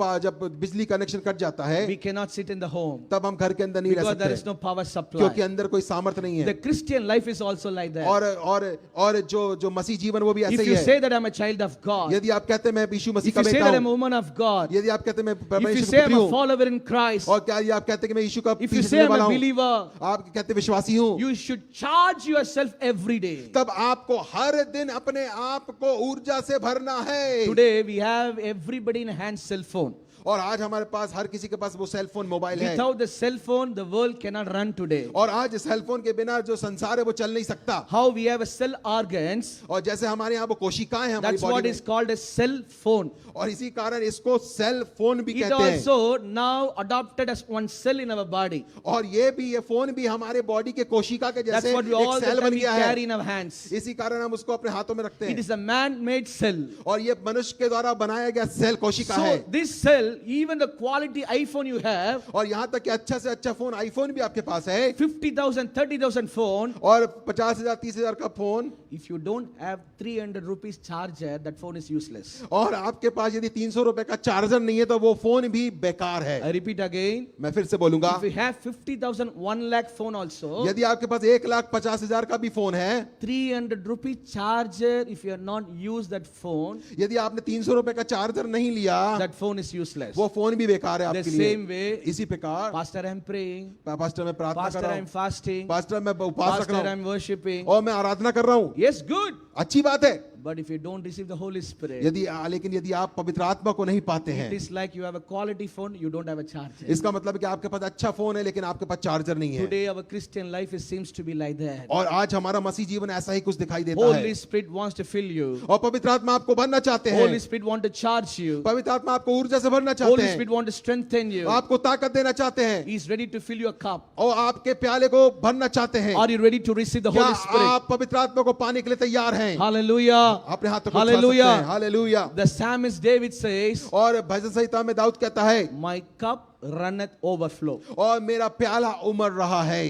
बिजली कनेक्शन कट जाता है, we cannot sit in the home तब हम घर के अंदर नहीं रह because there सकते, is no power supply. क्योंकि अंदर कोई सामर्थ नहीं The है। Christian life is also like that. और जो मसीह जीवन वो भी ऐसे If ही you है। say that I'm a child of God, यदि आप कहते हैं मैं यीशु मसीह if का you say बेटा that I'm a हूँ, woman of God, यदि आप कहते हैं मैं if you परमेश्वर say की I'm पुत्री a हूँ, follower in Christ, और क्या आप कहते हैं कि मैं यीशु का if you पीछे say चलने I'm वाला a हूँ, believer, आप कहते हैं विश्वासी हूँ, you should charge yourself every day. तब आपको हर दिन अपने आप को ऊर्जा से भरना है। Today we have everybody in a hand cell phone. और आज हमारे पास हर किसी के पास वो सेल फोन मोबाइल है, Without the cell phone, the world cannot run today. और आज सेल फोन के बिना जो संसार है वो चल नहीं सकता। How we have a cell organs, और जैसे हमारे यहाँ वो कोशिकाएं हैं हमारी that's what बॉडी is में, called a cell phone. और इसी कारण इसको सेल फोन भी It कहते हैं। also now adopted as one cell in our body. और ये फोन भी हमारे बॉडी के कोशिका के That's जैसे what we एक all the सेल time बन we गया carry है, in our hands. इसी कारण हम उसको अपने हाथों में रखते It हैं, is a man-made cell. और ये मनुष्य के द्वारा बनाया गया सेल कोशिका है। So this cell, even the quality iPhone you have, और यहाँ तक कि अच्छा से अच्छा फोन आईफोन भी आपके पास है, 50,000, 30,000 phone, और 50,000 30,000 का phone, if you don't have 300 rupees charger, that phone is useless. और आपके पास यदि 300 रुपए का चार्जर नहीं है तो वो फोन भी बेकार है। I repeat again. मैं फिर से बोलूंगा, If you have 50,000, 1 lakh phone also, यदि आपके पास 1,50,000 का भी फोन है, 300 rupees charger, if you have not used that phone, यदि आपने 300 रुपए का चार्जर नहीं लिया, that phone is useless. वो फोन भी बेकार है The आपके लिए। same way, इसी प्रकार Pastor, I'm praying. पास्टर मैं प्रार्थना कर Pastor, रहा I'm हूँ, fasting. पास्टर मैं उपवास रख Pastor, रहा हूँ, I'm worshiping. और मैं आराधना कर रहा हूँ, Yes, good. अच्छी बात है। But if you don't receive the Holy Spirit, लेकिन यदि आप पवित्र आत्मा को नहीं पाते it हैं, is like you have a quality phone, you don't have a charger. इसका मतलब है कि आपके पास अच्छा फोन है लेकिन आपके पास चार्जर नहीं है। Today our Christian life seems to be like that. और आज हमारा मसीह जीवन ऐसा ही कुछ दिखाई देता Holy है, Spirit wants to fill you. और पवित्र आत्मा आपको भरना चाहते Holy हैं, Spirit wants to charge you. पवित्र आत्मा आपको ऊर्जा से भरना चाहते Holy हैं, Spirit wants to strengthen you. आपको ताकत देना चाहते हैं, He is ready to fill your cup. और आपके प्याले को भरना चाहते हैं। Are you ready to receive the क्या Holy Spirit? आप पवित्र आत्मा को पाने के लिए तैयार हैं? Hallelujah. अपने हाथों को उठा सकते Hallelujah. हैं। Hallelujah. The psalmist David says, और भजन संहिता में दाऊद कहता है, my cup runneth overflow. और मेरा प्याला उमड़ रहा है।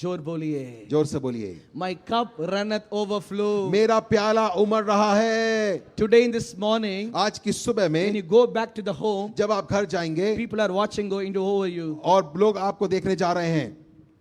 जोर बोलिए. जोर से बोलिए, My cup runneth overflow. मेरा प्याला उमड़ रहा है। Today in this morning, आज की सुबह when में you go back to the home, जब आप घर जाएंगे people are watching going to over you. और लोग आपको देखने जा रहे हैं,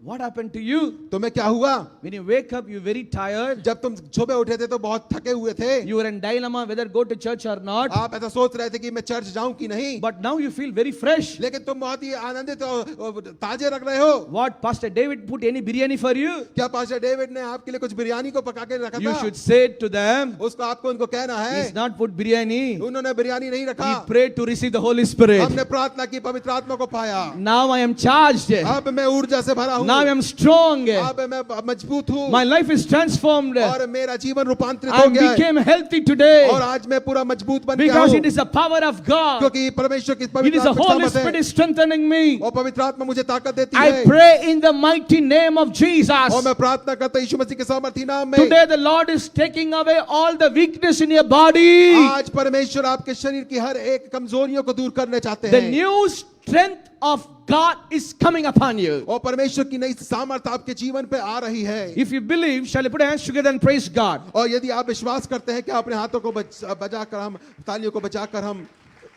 What happened to you? तुम्हें क्या हुआ? When you wake up, you're very tired. जब तुम सुबह उठे थे तो बहुत थके हुए थे, You were in dilemma whether go to church or not. आप ऐसा सोच रहे थे कि मैं चर्च जाऊं कि नहीं, But now you feel very fresh. लेकिन तुम बहुत ही आनंदित और ताजे रख रहे हो। What, Pastor David put any biryani for you? क्या पास्टर डेविड ने आपके लिए कुछ बिरयानी को पका के रखा You था? should say to them, उसको आपको उनको कहना है, he's not put biryani. उन्होंने बिरयानी नहीं रखा, He prayed to receive the Holy Spirit. हमने प्रार्थना की, पवित्र आत्मा को पाया, Now I am charged. अब मैं ऊर्जा से भरा हूं। Now I am strong. अब मैं मजबूत हूँ My life is transformed. और मेरा जीवन रूपांतरित I हो गया है became healthy today और आज मैं पूरा मजबूत बन गया because हूँ it is the power of God. क्योंकि परमेश्वर की It पवित्र is the आत्मा Holy सामर्थ Spirit है is strengthening me. और पवित्र आत्मा मुझे ताकत देती I है pray in the mighty name of Jesus. और मैं प्रार्थना करता हूँ यीशु मसीह के सामर्थी नाम में Today the Lord is taking away all the weakness in your body. आज परमेश्वर आपके शरीर की हर एक कमजोरियों को दूर करने चाहते The हैं new strength of God is coming upon you. और परमेश्वर की नई सामर्थ आपके जीवन पे आ रही है If you believe, shall we put our hands together and praise God? और यदि आप विश्वास करते हैं कि अपने हाथों को बजाकर हम तालियों को बजाकर हम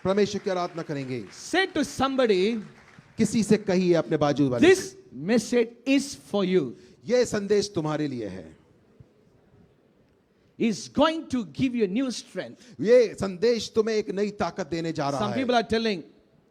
परमेश्वर की आराधना करेंगे Say to somebody, किसी से कहिए अपने बाजू वाले this message is for you. ये संदेश तुम्हारे लिए है Is going to give you new strength. ये संदेश तुम्हें एक नई ताकत देने जा रहा Some है people are telling,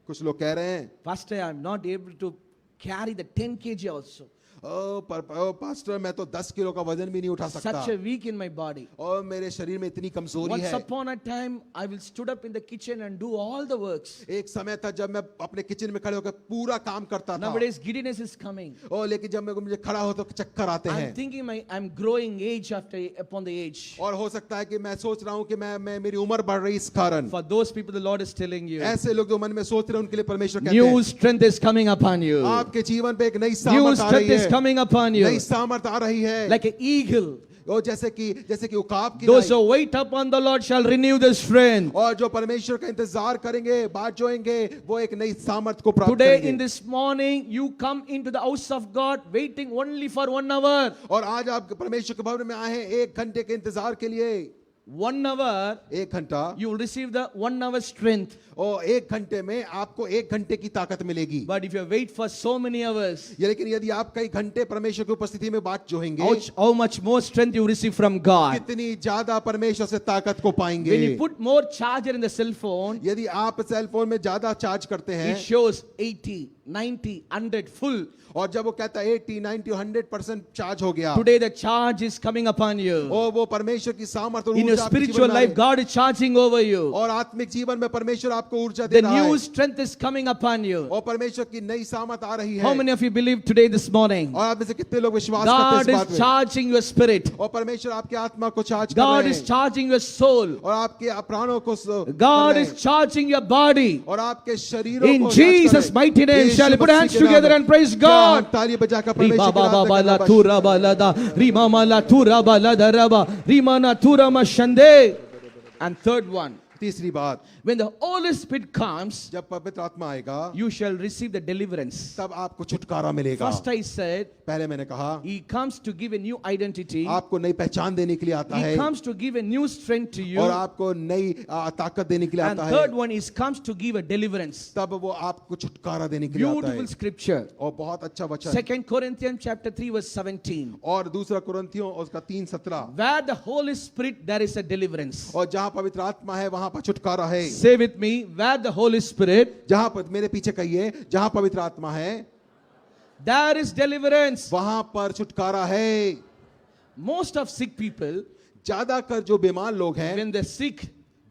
कुछ लोग कह रहे हैं Pastor, I'm not able to carry the 10 kg also. Pastor मैं तो 10 किलो का वजन भी नहीं उठा सकता Such a weak in my body. और मेरे शरीर में इतनी कमजोरी Once है upon a time, I will stood up in the kitchen and do all the works. एक समय था जब मैं अपने किचन में खड़े होकर पूरा काम करता था Nowadays, giddiness is coming. और लेकिन जब मैं मुझे खड़ा हो तो चक्कर आते I'm हैं thinking I'm growing age upon the age. और हो सकता है कि मैं सोच रहा हूँ कि मैं मेरी उम्र बढ़ रही इस कारण For those people, the Lord is telling you, ऐसे लोग जो मन में सोच रहे हैं उनके लिए परमेश्वर कहते new हैं strength is coming upon you. आपके जीवन पे एक नई New सामर्थ आ रही strength is है coming upon you. नई सामर्थ आ रही है Like an eagle. और जैसे कि उकाब की Those नाई। who wait upon the Lord shall renew their strength. और जो परमेश्वर का इंतजार करेंगे बाट जोएंगे वो एक नई सामर्थ को प्राप्त Today करेंगे in this morning, you come into the house of God waiting only for 1 hour. और आज आप परमेश्वर के भवन में आए हैं 1 घंटे के इंतजार के लिए 1 hour, 1 घंटा you will receive the 1 hour strength. और 1 घंटे में आपको 1 घंटे की ताकत मिलेगी But if you wait for so many hours, ये लेकिन यदि आप कई घंटे परमेश्वर की उपस्थिति में बाट जोएंगे how much more strength you receive from God. कितनी ज्यादा परमेश्वर से ताकत को When पाएंगे you put more charger in the cell phone, यदि आप सेल फोन में ज्यादा चार्ज करते हैं it shows 80, 90, 100 full. और जब वो कहता है 80, 90, 100% चार्ज हो गया Today the charge is coming upon you. और वो परमेश्वर की सामर्थ और In your ऊर्जा आपके spiritual जीवन में life, आए। God is charging over you. और आत्मिक जीवन में परमेश्वर आपको ऊर्जा दे The रहा है new strength is coming upon you. और परमेश्वर की नई सामर्थ आ रही How है many of you believe today this morning? और आप में से कितने लोग विश्वास करते हैं God इस बात is में charging your spirit. और परमेश्वर आपकी आत्मा को चार्ज कर God रहे is हैं charging your soul. और आपके प्राणों को God कर is रहे हैं। charging your body. और आपके शरीरों In को चार्ज कर Jesus' रहे हैं। mighty name, Yeshu shall we put Masih hands के नाम together में। and praise क्या God? हम ताली बजाकर Riba परमेश्वर की baba आराधना bala करना tura balada, rima mala tura balada raba, rima na tura mashande. And third one, तीसरी बात when the Holy Spirit comes, जब पवित्र आत्मा आएगा you shall receive the deliverance. तब आपको छुटकारा मिलेगा First I said, पहले मैंने कहा He comes to give a new identity. आपको नई पहचान देने के लिए आता He है comes to give a new strength to you. और आपको नई ताकत देने के लिए And आता third है one is comes to give a deliverance. तब वो आपको छुटकारा देने के लिए आता Beautiful है scripture. और बहुत अच्छा वचन 2 Corinthians chapter 3 verse 17. और दूसरा कुरिन्थियों उसका 3:17 Where the Holy Spirit, there is a deliverance. और जहां पवित्र आत्मा है वहां पर छुटकारा है Say with me, where the Holy Spirit, जहां पर मेरे पीछे कहिए जहां पवित्र आत्मा है there is deliverance. वहां पर छुटकारा है Most of sick people, ज्यादातर जो बीमार लोग हैं when they're sick,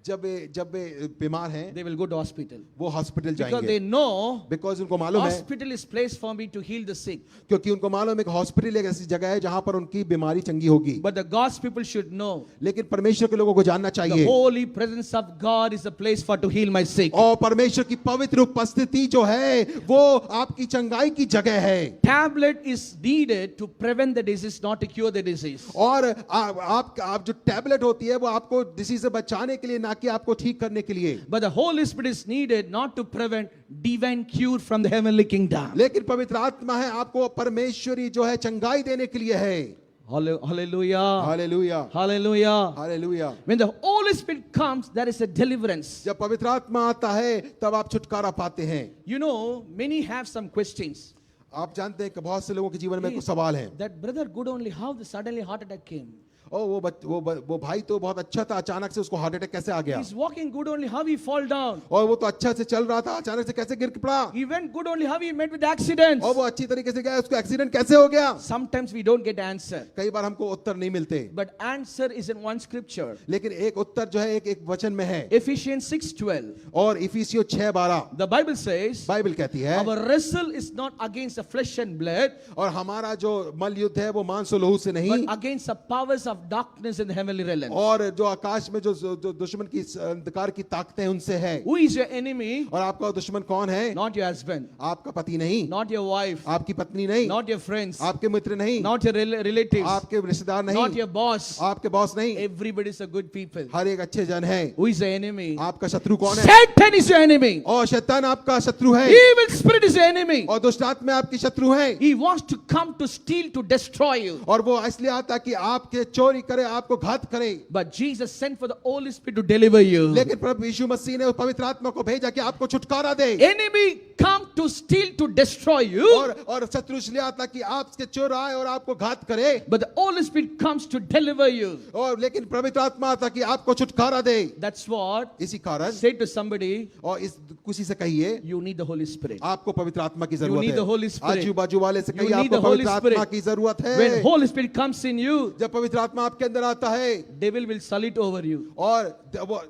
जब वे बीमार हैं they will go to hospital. वो हॉस्पिटल Because जाएंगे they know बिकॉज उनको मालूम है hospital is place for me to heal the sick. क्योंकि उनको मालूम है कि हॉस्पिटल एक ऐसी जगह है जहां पर उनकी बीमारी चंगी होगी But the God's people should know लेकिन परमेश्वर के लोगों को जानना the चाहिए holy presence of God is a place for to heal my sick. और परमेश्वर की पवित्र उपस्थिति जो है वो आपकी चंगाई की जगह है Tablet is needed to prevent the disease, not to cure the disease. और आप जो टैबलेट होती है वो आपको डिसीज से बचाने के लिए ना कि आपको ठीक करने के लिए But the Holy Spirit is needed not to prevent divine cure from the heavenly kingdom. लेकिन पवित्र आत्मा है आपको परमेश्वरी जो है चंगाई देने के लिए है Hallelujah. Hallelujah Hallelujah. Hallelujah When the Holy Spirit comes, there is a deliverance. जब पवित्र आत्मा आता है तब आप छुटकारा पाते हैं You know, many have some questions. आप जानते हैं कि बहुत से लोगों के जीवन में कुछ सवाल हैं That brother good only, how the suddenly heart attack came? ओ वो भाई तो बहुत अच्छा था, अचानक से उसको हार्ट अटैक कैसे आ गया? He's walking good only, how he fall down? और वो तो अच्छा से चल रहा था, अचानक से कैसे गिर पड़ा? He went good only, how he met with accidents? और वो अच्छी तरीके से गया, उसको एक्सीडेंट कैसे हो गया? Sometimes we don't get answer. कई बार हमको उत्तर नहीं मिलते, But answer is in one scripture. लेकिन एक उत्तर जो है एक वचन में है। Ephesians 6:12. और इफिसियों 6:12 The Bible says, बाइबल कहती है, our wrestle is not against the flesh and blood, और हमारा जो मल युद्ध है वो मांस और लहू से नहीं, but against the powers of darkness in the heavenly realms. और जो आकाश में जो दुश्मन की अंधकार की ताकतें हैं उनसे है। Who is your enemy? और आपका दुश्मन कौन है? Not your husband, आपका पति नहीं, not your wife, आपकी पत्नी नहीं, not your friends, आपके मित्र नहीं, not your relatives, आपके रिश्तेदार not नहीं, your boss. आपके बॉस नहीं, Everybody is a good people. हर एक अच्छे जन है। Who is the enemy? आपका शत्रु कौन है? Satan is your enemy. और शैतान आपका शत्रु है, Evil spirit is your enemy. और दुष्ट आत्मा आपकी शत्रु है, He wants to come to steal, to destroy you. और वो इसलिए आता है कि आपके चोरी करे, आपको घात करे। But Jesus sent for the Holy Spirit to deliver you. लेकिन प्रभु यीशु मसीह ने उस पवित्र आत्मा को भेजा कि आपको छुटकारा दे। Enemy come to steal, to destroy you. और शत्रु इसलिए आता कि आपके चोर आए और आपको घात करे, But the Holy Spirit comes to deliver you. और लेकिन पवित्र आत्मा आता कि आपको छुटकारा दे। That's what. इसी कारण Say to somebody, और इस किसी से कहिए, you need the Holy Spirit. आपको पवित्र आत्मा की You जरूरत need the Holy है। Spirit. आजू बाजू वाले से You कहिए, need the आपको Holy पवित्र Spirit. आत्मा की जरूरत When है। Holy Spirit comes in you, जब पवित्र आत्मा आपके अंदर आता है, devil will salute over you. और वो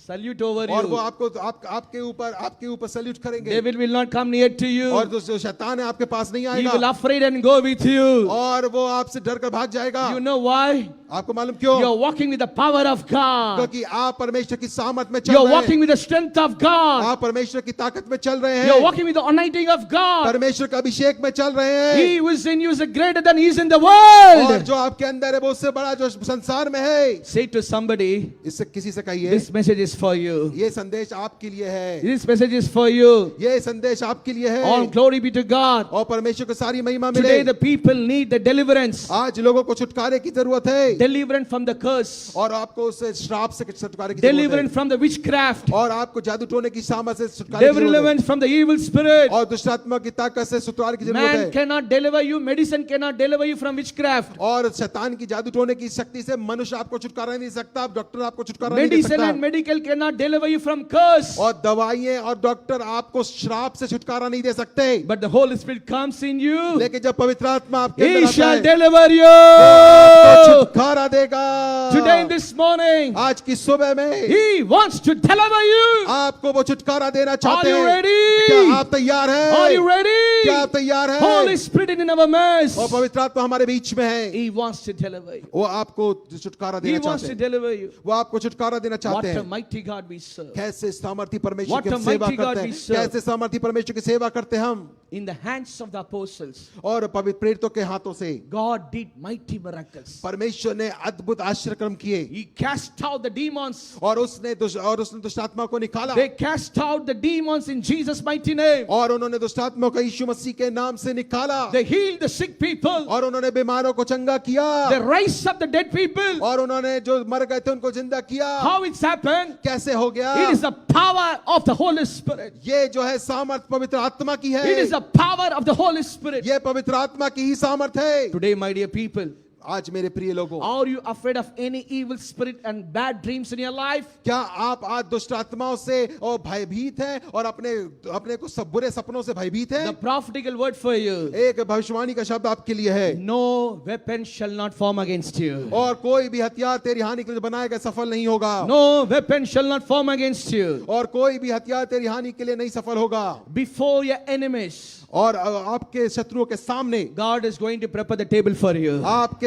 Salute over और वो you. आपको आपके ऊपर सैल्यूट करेंगे, Devil will not come near to you. और जो शैतान है आपके पास नहीं He will आएगा, afraid and go with you. और वो आपसे डर कर भाग जाएगा। You know why? आपको मालूम क्यों? You are walking with the power of God. क्योंकि आप परमेश्वर की सामर्थ में चल You are रहे हैं, walking with the strength of God. आप परमेश्वर की ताकत में चल रहे You are हैं, walking with the anointing of God. परमेश्वर के अभिषेक में चल रहे हैं, He who is in you is greater than he is in the और world. जो आपके अंदर है वो उससे बड़ा जो संसार में है। Say to somebody, इससे किसी से कहिए, this message is for you. ये संदेश आपके लिए है, This message is for you. ये संदेश आपके लिए है, All glory be to God. और परमेश्वर को सारी महिमा Today मिले। the people need the deliverance. आज लोगों को छुटकारे की जरूरत है, Deliverance from the curse. और आपको उस श्राप से छुटकारे की जरूरत Deliverance from the witchcraft. है, और आपको जादू टोने की सामर्थ से छुटकारे की जरूरत Deliverance from the evil spirit. है, और दुष्ट आत्मा की ताकत से छुटकारे की जरूरत Man है, cannot deliver you. Medicine cannot deliver you from witchcraft. और शैतान की जादू टोने की शक्ति से मनुष्य आपको छुटकारा नहीं दे सकता, डॉक्टर आपको छुटकारा नहीं दे Medicine सकता, and medical cannot deliver you from curse. और दवाइयां और डॉक्टर आपको श्राप से छुटकारा नहीं दे सकते। But the Holy Spirit comes in you. लेकिन जब पवित्र आत्मा आपके He अंदर shall आता है, deliver आपको you. छुटकारा देगा। Today, this morning, आज की सुबह में He wants to deliver you. आपको वो छुटकारा देना Are चाहते you हैं। ready? क्या आप तैयार Are you हैं? ready? क्या आप तैयार हैं? Holy Spirit in our midst. और पवित्र आत्मा हमारे बीच में है, He wants to deliver you. वो आपको छुटकारा He देना wants चाहते to हैं, deliver you. वो आपको छुटकारा देना What चाहते a हैं। mighty God we serve. कैसे सामर्थी परमेश्वर What की a हम सेवा mighty God करते we हैं, serve. कैसे सामर्थी परमेश्वर की सेवा करते हैं हम, In the hands of the apostles, और पवित्र प्रेरितों के हाथों से God did mighty miracles. परमेश्वर ने अद्भुत आश्चर्य कर्म किए, He cast out the demons. और उसने दुष्ट आत्मा को निकाला, They cast out the demons in Jesus' mighty name. और उन्होंने दुष्ट आत्मा को यीशु मसीह के नाम से निकाला, They healed the sick people. और उन्होंने बीमारों को चंगा They किया, raised up the dead people. और उन्होंने जो मर गए थे उनको जिंदा किया। How it's happened? कैसे हो गया? It is the power of the Holy Spirit. ये जो है सामर्थ पवित्र आत्मा की है, It is the power of the Holy Spirit. ये पवित्र आत्मा की ही सामर्थ है। Today, my dear people, आज मेरे प्रिय लोगों, are you afraid of any evil spirit and bad dreams in your life? क्या आप आज दुष्ट आत्माओं से और भयभीत हैं और अपने को सब बुरे सपनों से भयभीत The हैं? prophetical word for you. एक भविष्यवाणी का शब्द आपके लिए है, No weapon shall not form against you. और कोई भी हथियार तेरी हानि के लिए बनाया गया सफल नहीं होगा, No weapon shall not form against you. और कोई भी हथियार तेरी हानि के लिए नहीं सफल होगा, Before your enemies, और आपके शत्रुओं के सामने God is going to prepare the table for you.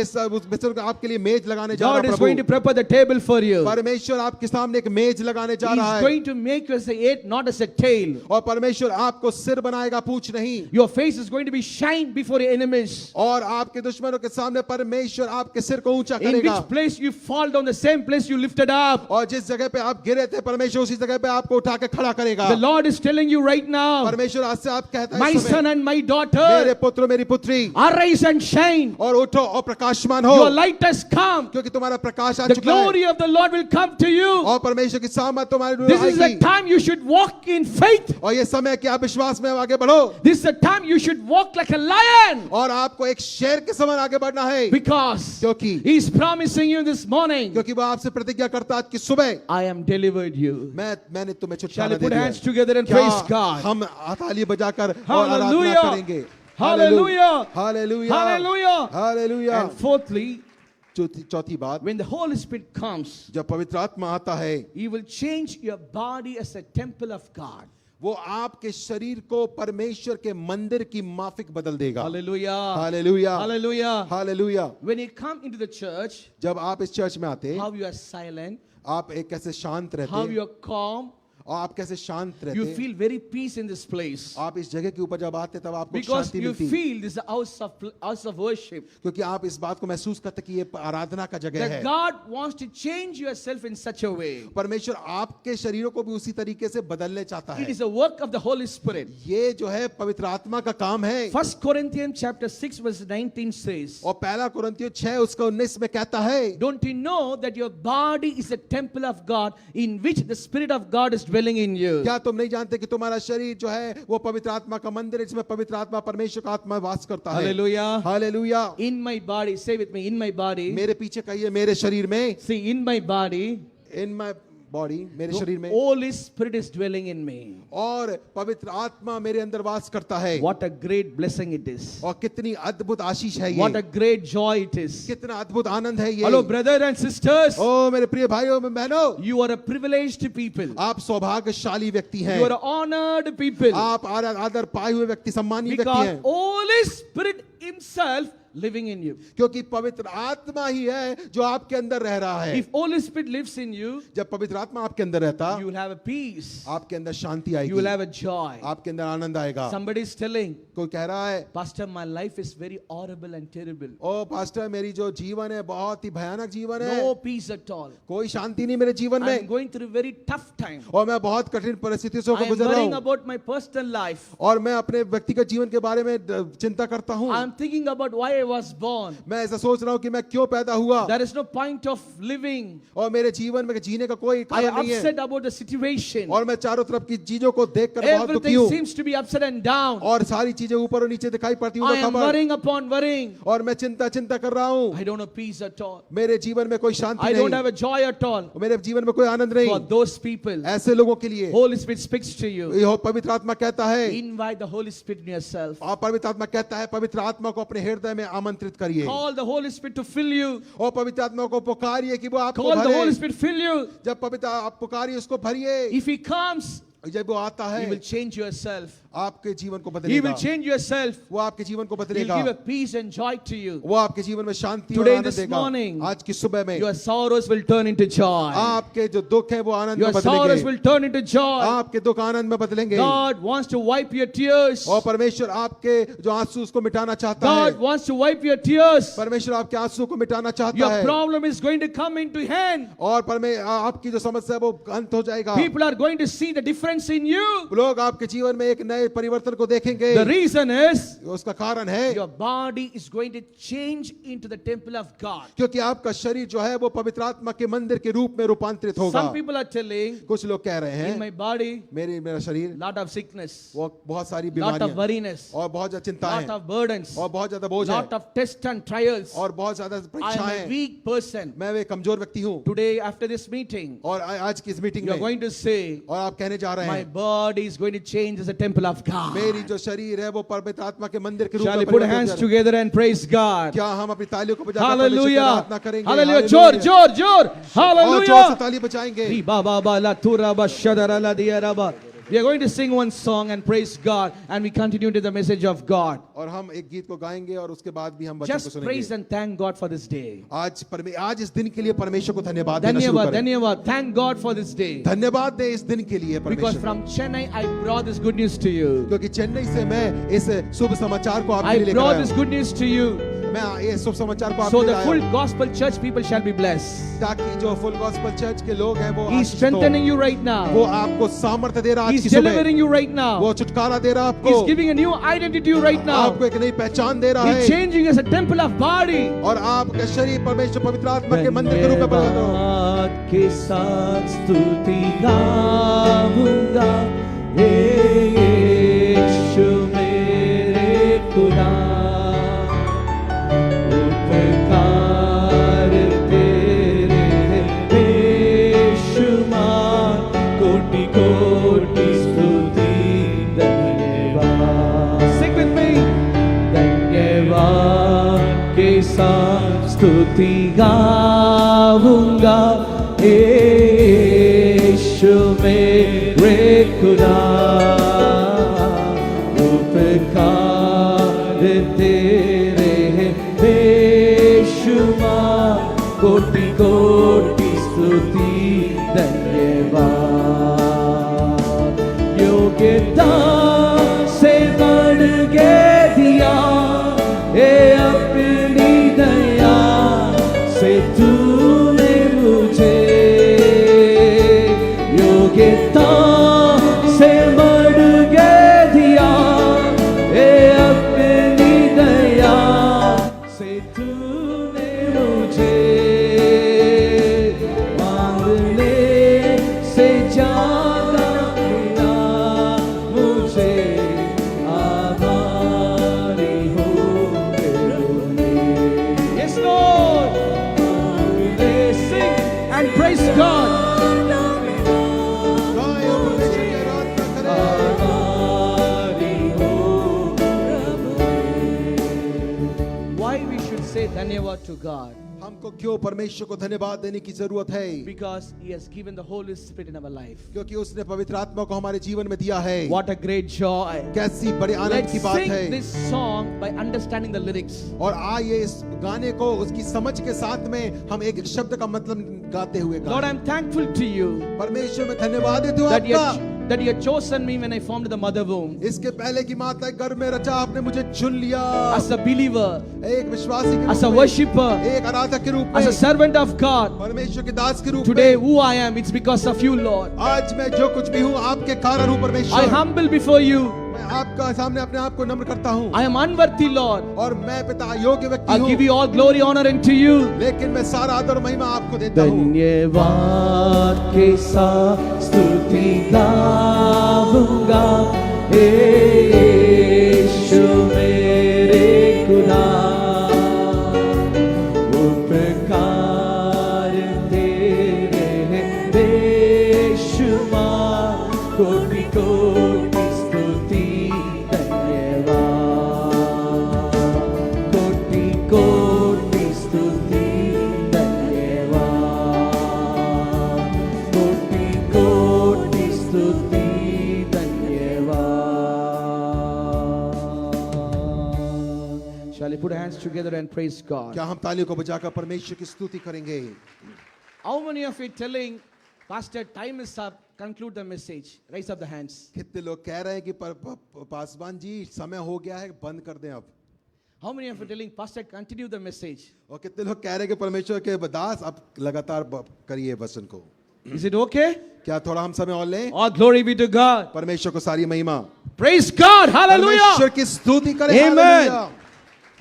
आपके लिए मेज लगाने जा God रहा is है going to Prabhu. prepare the table for you. परमेश्वर आपके सामने एक मेज लगाने जा He रहा is है, going to make you as a head, not as a tail. और परमेश्वर आपको सिर बनाएगा, पूंछ नहीं, Your face is going to be shine before your enemies. और आपके दुश्मनों के सामने परमेश्वर आपके सिर को ऊंचा In करेगा, which place you fall down, the same place you lifted up. और जिस जगह पे आप गिरे थे परमेश्वर उसी जगह पे आपको उठा के खड़ा करेगा। The Lord is telling you right now, परमेश्वर आज से आप कहता है my इस समय, son and my मेरे daughter, पुत्र मेरी पुत्री, arise and shine. और उठो और प्रकाश प्रकाशमान हो, Your light has come. क्योंकि तुम्हारा प्रकाश आ The चुका है glory of the Lord will come to you. और परमेश्वर की सामर्थ तुम्हारे लिए This is the आएगी। time you should walk in faith. और ये समय है कि आप विश्वास में आगे बढ़ो This is the time you should walk like a lion. और आपको एक शेर के समान आगे बढ़ना है, Because क्योंकि He is promising you this morning, वो आपसे प्रतिज्ञा करता है आज की सुबह, I am delivered you. मैंने तुम्हें Shall we छुटकारा दे put दिया hands है। together and क्या praise God? हम ताली बजाकर और आराधना Hallelujah. करेंगे? Hallelujah. Hallelujah, Hallelujah. Hallelujah. And fourthly, चौथी बात, when the Holy Spirit comes, जब पवित्र आत्मा आता है, He will change your body as a temple of God. वो आपके शरीर को परमेश्वर के मंदिर की माफिक बदल देगा। Hallelujah. Hallelujah, Hallelujah. Hallelujah. When you come into the church, जब आप इस चर्च में आते, how you are silent, आप एक कैसे शांत how रहते you are calm, और आप कैसे शांत you रहते, feel very peace in this place. आप इस जगह के ऊपर जब आते तब आपको Because शांति you मिलती, feel this is a house of worship. क्योंकि आप इस बात को महसूस करते कि ये आराधना का जगह है। That God wants to change yourself in such a way. परमेश्वर आपके शरीरों को भी उसी तरीके से बदलने चाहता It है। is a work of the Holy Spirit. ये जो है पवित्र आत्मा का काम है। 1 Corinthians chapter 6 verse 19 says, और पहला कुरिन्थियों 6 उसका 19 में कहता है, don't you know that your body is a temple of God in which the Spirit of God is dwelling in you? क्या तुम नहीं जानते कि तुम्हारा शरीर जो है वो पवित्र आत्मा का मंदिर है जिसमें पवित्र आत्मा परमेश्वर का आत्मा वास करता है। Hallelujah. Hallelujah. In my body, say with me, in my body. मेरे पीछे कहिए, मेरे शरीर में, See, in my body, in my body, मेरे the शरीर में, Holy Spirit is dwelling in me. और पवित्र आत्मा मेरे अंदर वास करता है। What a great blessing it is. और कितनी अद्भुत आशीष है What a ये, great joy it is. कितना अद्भुत आनंद है ये। Hello, brother and sisters. ओ मेरे प्रिय भाइयों बहनों, You are a privileged people. आप सौभाग्यशाली व्यक्ति हैं, You are honored people. आप आदर पाए हुए व्यक्ति, सम्मानीय व्यक्ति Because हैं, Holy Spirit Himself living in you. क्योंकि पवित्र आत्मा ही है जो आपके अंदर रह रहा है। If Holy Spirit lives in you, जब पवित्र आत्मा आपके अंदर रहता, you will have a peace. आपके अंदर शांति You will आएगी, have a joy. आपके अंदर आनंद आएगा। Somebody is telling, कोई कह रहा है, Pastor, my life is very horrible and terrible. Oh pastor मेरी जो जीवन है बहुत ही भयानक जीवन है, No peace at all. कोई शांति नहीं मेरे जीवन I'm में, going through very tough time. और मैं बहुत कठिन परिस्थितियों से I am गुजर रहा worrying हूँ, about my personal life. और मैं अपने व्यक्तिगत जीवन के बारे में चिंता करता हूँ। I'm thinking about why I was born. मैं ऐसा सोच रहा हूँ कि मैं क्यों पैदा हुआ, There is no point of living. और मेरे जीवन में जीने का कोई I कारण am नहीं है, upset about the situation. और मैं चारों तरफ की चीजों को देखकर बहुत दुखी Everything हूँ, seems to be upside and down. और सारी चीजें ऊपर और नीचे दिखाई पड़ती हूँ I मैं am खबर, worrying upon worrying. और मैं चिंता कर रहा हूँ। I don't have peace at all. मेरे जीवन में कोई शांति I don't have नहीं, a joy at all. मेरे जीवन में कोई आनंद For नहीं। those people, ऐसे लोगों के लिए Holy Spirit speaks to you. यह पवित्र आत्मा कहता है, Invite the Holy Spirit in yourself. और पवित्र आत्मा कहता है पवित्र आत्मा को अपने हृदय में आमंत्रित करिए, Call the Holy Spirit to fill you. और पवित्र आत्मा को पुकारिए कि वो आपको Call the Holy भरे। Spirit fill you. जब पवित्र आप पुकारिए उसको भरिए, If He comes, जब वो आता He will है change yourself. आपके जीवन को He will बदलेगा, change yourself. वो आपके जीवन को He will बदलेगा, give a peace and joy to you. वो आपके जीवन में शांति और Today, आनंद this देगा। morning, आज की सुबह में Your sorrows will turn into joy. आपके जो दुख है वो आनंद Your में sorrows बदलेंगे, will turn into joy. आपके दुख आनंद में बदलेंगे, God wants to wipe your tears. और परमेश्वर आपके जो आंसू उसको मिटाना चाहता है, God wants to wipe your tears. परमेश्वर आपके आंसू को मिटाना चाहता Your है, problem is going to come into hand. और आपकी जो समस्या है वो अंत हो जाएगा। People are going to see the difference in you. लोग आपके जीवन में एक नए परिवर्तन को देखेंगे, The reason is उसका कारण है your body is going to change into the temple of God. क्योंकि आपका शरीर जो है वो पवित्र आत्मा के मंदिर के रूप में रूपांतरित होगा। Some people are telling, कुछ लोग कह रहे in हैं my body, मेरा शरीर lot of sickness, वो बहुत सारी lot of बीमारियां worriness, और बहुत ज्यादा चिंताएं lot of burdens, और बहुत ज्यादा बोझ lot है of tests and trials. और बहुत ज्यादा I am a परीक्षाएं, weak person. मैं वे कमजोर व्यक्ति हूँ। Today, after this meeting, और आज की इस मीटिंग you are में going to say, और आप कहने जा रहे my हैं body is going to change as a temple of God. मेरी जो शरीर है वो पवित्र आत्मा के मंदिर के रूप Shall we में put परिवर्तित hands हो जाए। together and praise God? क्या हम अपनी तालियों को बजाकर परमेश्वर की Hallelujah. आराधना करेंगे? Hallelujah. जोर जोर जोर. और जोर से Hallelujah. ताली बजाएंगे। Ri ba ba ba la tu ra ba sha da ra la di ya ra ba. We are going to sing one song and praise God, and we continue to the message of God. और हम एक गीत को गाएंगे और उसके बाद भी हम वचन को Just praise सुनेंगे। and thank God for this day. आज इस दिन के लिए परमेश्वर को धन्यवाद देना शुरू Dhanyavad, करें। dhanyavad. Thank God for this day. धन्यवाद दे इस दिन के लिए Because परमेश्वर, from Chennai, I brought this good news to you. क्योंकि चेन्नई से मैं इस शुभ समाचार को आपके I लिए लेकर brought आया this हूं। good news to you. मैं ये शुभ समाचार को So आपके the लाया full हूं, gospel church people shall be blessed. ताकि जो फुल गॉस्पेल चर्च के लोग हैं वो He's आशीषित हो। strengthening you right now. वो आपको सामर्थ्य दे रहा है आज He's की सुबह। delivering you right now. वो छुटकारा दे रहा है He's आपको, giving a new identity to you right now. आपको एक नई पहचान दे रहा He's है, changing you as a temple of body. और आपका शरीर परमेश्वर पवित्र आत्मा के मंदिर के रूप में बदल दो। धन्यवाद के साथ स्तुति गाऊंगा, हे यीशु मेरे खुदा, उपकार तेरे बेशुमार, कोटि कोटि स्तुति धन्यवाद। Sing with me. धन्यवाद के साथ स्तुति गाऊंगा, हे यीशु मेरे खुदा, उपकार तेरे बेशुमार, कोटि कोटि स्तुति धन्यवाद। योग्यता से बढ़ के दिया, हे अपनी दया से तूने मुझे, योग्यता से बढ़ के दिया, हे अपनी दया से तूने मुझे, मांगने से ज्यादा मिला मुझे, आभारी हूँ तेरे। Yes, Lord. Sing and praise God. गायो परमेश्वर की आराधना करें। आभारी हूँ प्रभु। Why we should say धन्यवाद to God? हमको क्यों परमेश्वर को धन्यवाद देने की जरूरत है? Because He has given the Holy Spirit in our life. क्योंकि उसने पवित्र आत्मा को हमारे जीवन में दिया है। What a great joy. कैसी बड़े आनंद Let's की बात sing है। this song by understanding the lyrics. और आइए इस गाने को उसकी समझ के साथ में हम एक शब्द का मतलब गाते हुए Lord, गाएं। I'm thankful to you परमेश्वर में धन्यवाद देता हूँ that आपका, that you had chosen me when I formed the mother womb इसके पहले की माता के गर्भ में रचा आपने मुझे चुन लिया, as a believer, एक विश्वासी के as a रूप में, worshipper, एक आराधक के रूप as a में, servant of God. परमेश्वर के दास के रूप Today, में। who I am, it's because of you, Lord. आज मैं जो कुछ भी हूँ आपके कारण हूँ I परमेश्वर। humble before you. मैं आपका सामने अपने आप को नम्र करता हूँ, I am unworthy, Lord. और मैं पिता अयोग्य व्यक्ति I'll give हूँ, you all glory, honor unto you. लेकिन मैं सारा आदर और महिमा आपको देता हूँ। धन्यवाद के साथ स्तुति गाऊंगा, हे यीशु मेरे खुदा, उपकार तेरे बेशुमार, कोटि कोटि स्तुति धन्यवाद, कोटि कोटि स्तुति धन्यवाद, कोटि कोटि स्तुति धन्यवाद। Shall we put our hands together and praise God? क्या हम तालियों को बजाकर परमेश्वर की स्तुति करेंगे? How many of you telling, Pastor, time is up, conclude the message? Raise up the hands. कितने लोग कह रहे हैं कि पासवान जी समय हो गया है, बंद कर दें अब? How many of you telling, Pastor, continue the message? और कितने लोग कह रहे हैं कि परमेश्वर के दास अब लगातार करिए वचन को? Is it okay? क्या थोड़ा हम समय और लें? All glory be to God. परमेश्वर को सारी महिमा, Praise God. परमेश्वर Hallelujah. की स्तुति करें। Amen. Hallelujah.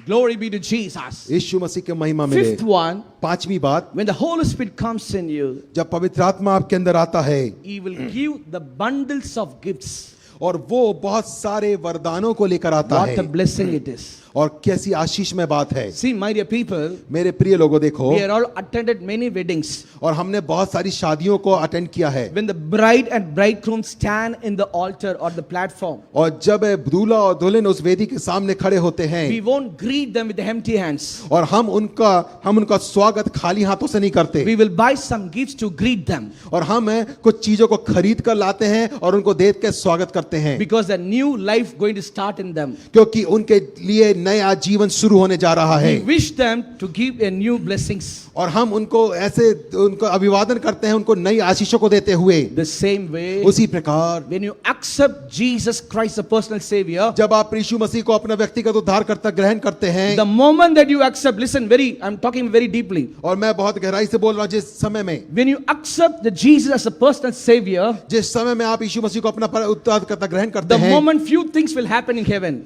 Glory be to Jesus. यीशु मसीह के महिमा मिले। Fifth one, पांचवी बात, when the Holy Spirit comes in you, जब पवित्र आत्मा आपके अंदर आता है He will give the bundles of gifts. और वो बहुत सारे वरदानों को लेकर आता What है, a blessing it is. और कैसी आशीष में बात है। See, my dear people, मेरे प्रिय लोगों देखो, we are all attended many weddings. और हमने बहुत सारी शादियों को अटेंड किया है, When the bride and bridegroom stand in the altar or the platform, और जब दूल्हा और दुल्हन उस वेदी के सामने खड़े होते हैं, we won't greet them with empty hands. और हम उनका स्वागत खाली हाथों से नहीं करते, We will buy some gifts to greet them और हम कुछ चीजों को खरीद कर लाते हैं और उनको देख के स्वागत करते हैं, because a new life going to start in them. क्योंकि उनके लिए नया जीवन शुरू होने जा रहा है। We wish them to give a new blessings. और हम उनको ऐसे उनको अभिवादन करते हैं, उनको नई आशीषों को देते हुए। The same way, उसी प्रकार when you accept Jesus Christ, the personal Savior, जब आप यीशु मसीह को अपना व्यक्तिगत उद्धारकर्ता ग्रहण करते हैं, the moment that you accept, listen I'm talking very deeply. और मैं बहुत गहराई से बोल रहा हूँ, जिस समय में When you accept the Jesus as a personal Savior, जिस समय में आप यीशु मसीह को अपना उद्धारकर्ता ग्रहण करते the हैं, moment few things will happen in heaven.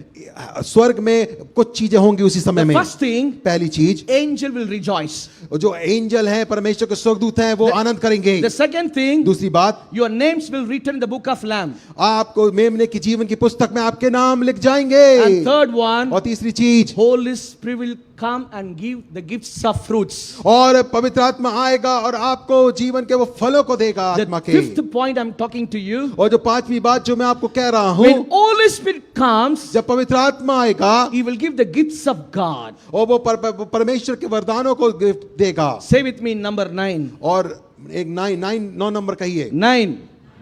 स्वर्ग में कुछ चीजें होंगी उसी समय The में। first thing, पहली चीज, angel will rejoice. जो एंजल हैं, परमेश्वर के स्वर्गदूत हैं, वो आनंद करेंगे। The second thing, दूसरी बात, your names will written in the book of Lamb. आपको मेमने की जीवन की पुस्तक में आपके नाम लिख जाएंगे। And third one, और तीसरी चीज, Holy Spirit will come and give the gifts of fruits. और पवित्र आत्मा आएगा और आपको जीवन के वो फलों को देगा The आत्मा के। fifth point I'm talking to you, और जो पांचवी बात जो मैं आपको कह रहा when हूँ, Holy Spirit comes, जब पवित्र आत्मा आएगा, He will give the gifts of God. और वो परमेश्वर के वरदानों को गिफ्ट देगा। Say with me number 9. और एक 9 नंबर कहिए। 9.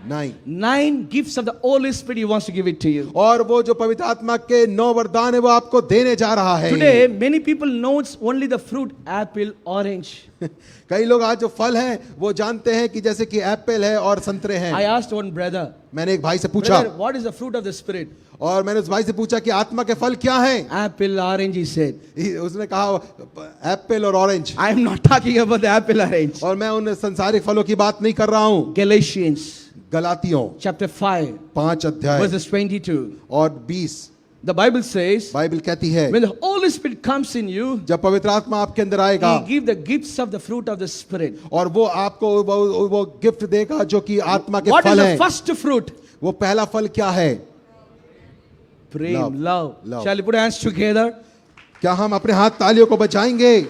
9 9 gifts of the Holy Spirit He wants to give it to you. और वो जो पवित्र आत्मा के 9 वरदान है वो आपको देने जा रहा है। Today many people knows only the fruit apple, orange. कई लोग आज जो फल हैं वो जानते हैं कि जैसे कि एप्पल है और संतरे हैं। I asked one brother, मैंने एक भाई से पूछा, brother, what is the fruit of the Spirit? और मैंने उस भाई से पूछा कि आत्मा के फल क्या हैं? Apple, orange, he said. उसने कहा एप्पल और orange. I am not talking about the apple, orange. और मैं उन संसारिक फलों की बात नहीं कर रहा हूँ। Galatians गलातियों chapter 5 5 अध्याय verses 22. और 20 The Bible says, बाइबल कहती है, when the Holy Spirit comes in you, जब पवित्र आत्मा आपके अंदर आएगा, He give the gifts of the fruit of the Spirit. और वो आपको वो गिफ्ट देगा जो कि आत्मा के What is फल the हैं। first fruit? वो पहला फल क्या है? Prem, love. Love. Shall we put our hands together? क्या हम अपने हाथ तालियों को बजाएंगे?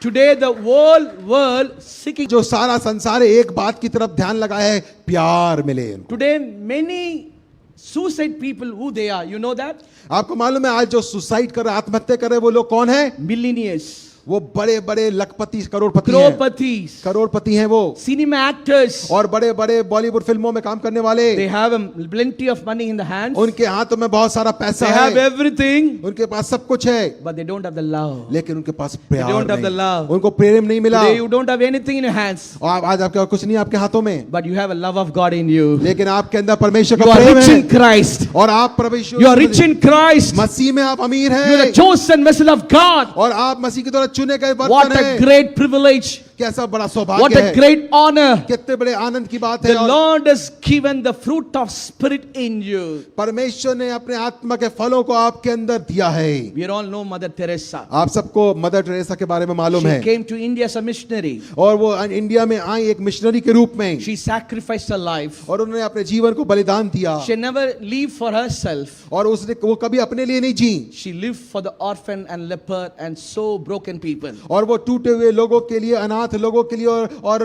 Today the whole world seeking. जो सारा संसार एक बात की तरफ ध्यान लगाया है, प्यार मिले उनको। Today many suicide people, who they are, you know that? आपको मालूम है आज जो सुसाइड कर रहे, आत्महत्या कर रहे, वो लोग कौन है? Millionaires, वो बड़े बड़े लखपति करोड़पति हैं। crowpathies, करोड़पति हैं वो, cinema actors. और बड़े बड़े बॉलीवुड फिल्मों में काम करने वाले। They have plenty of money in the hands. उनके हाथों में बहुत सारा पैसा They have है, everything, उनके पास सब कुछ है, but they don't have the love. लेकिन उनके पास प्यार don't have the नहीं, love. उनको प्रेम नहीं मिला। Today you don't have anything in your hands, और आज आपके पास कुछ नहीं आपके हाथों में, but you have a love of God in you. लेकिन आपके अंदर परमेश्वर You का are प्रेम rich है, in Christ. और आप परमेश्वर You are rich in Christ. मसीह में आप अमीर You are हैं, the chosen vessel of God. और आप मसीह की तरह चुने गए What बर्तन a हैं। great privilege. कैसा बड़ा What सौभाग्य a है, great honor. कितने बड़े आनंद की बात है। The और Lord has given the fruit of Spirit in you. परमेश्वर ने अपने आत्मा के फलों को आपके अंदर दिया है। We all know Mother Teresa. आप सबको मदर टेरेसा के बारे में मालूम She है, came to India as a missionary. और वो इंडिया में आई एक मिशनरी के रूप में, She sacrificed her life. और उन्होंने अपने जीवन को बलिदान दिया, She never lived for herself. और उसने वो कभी अपने लिए नहीं जी, She lived for the orphan and leper and so broken people. और वो टूटे हुए लोगों के लिए, अनाथ लोगों के लिए और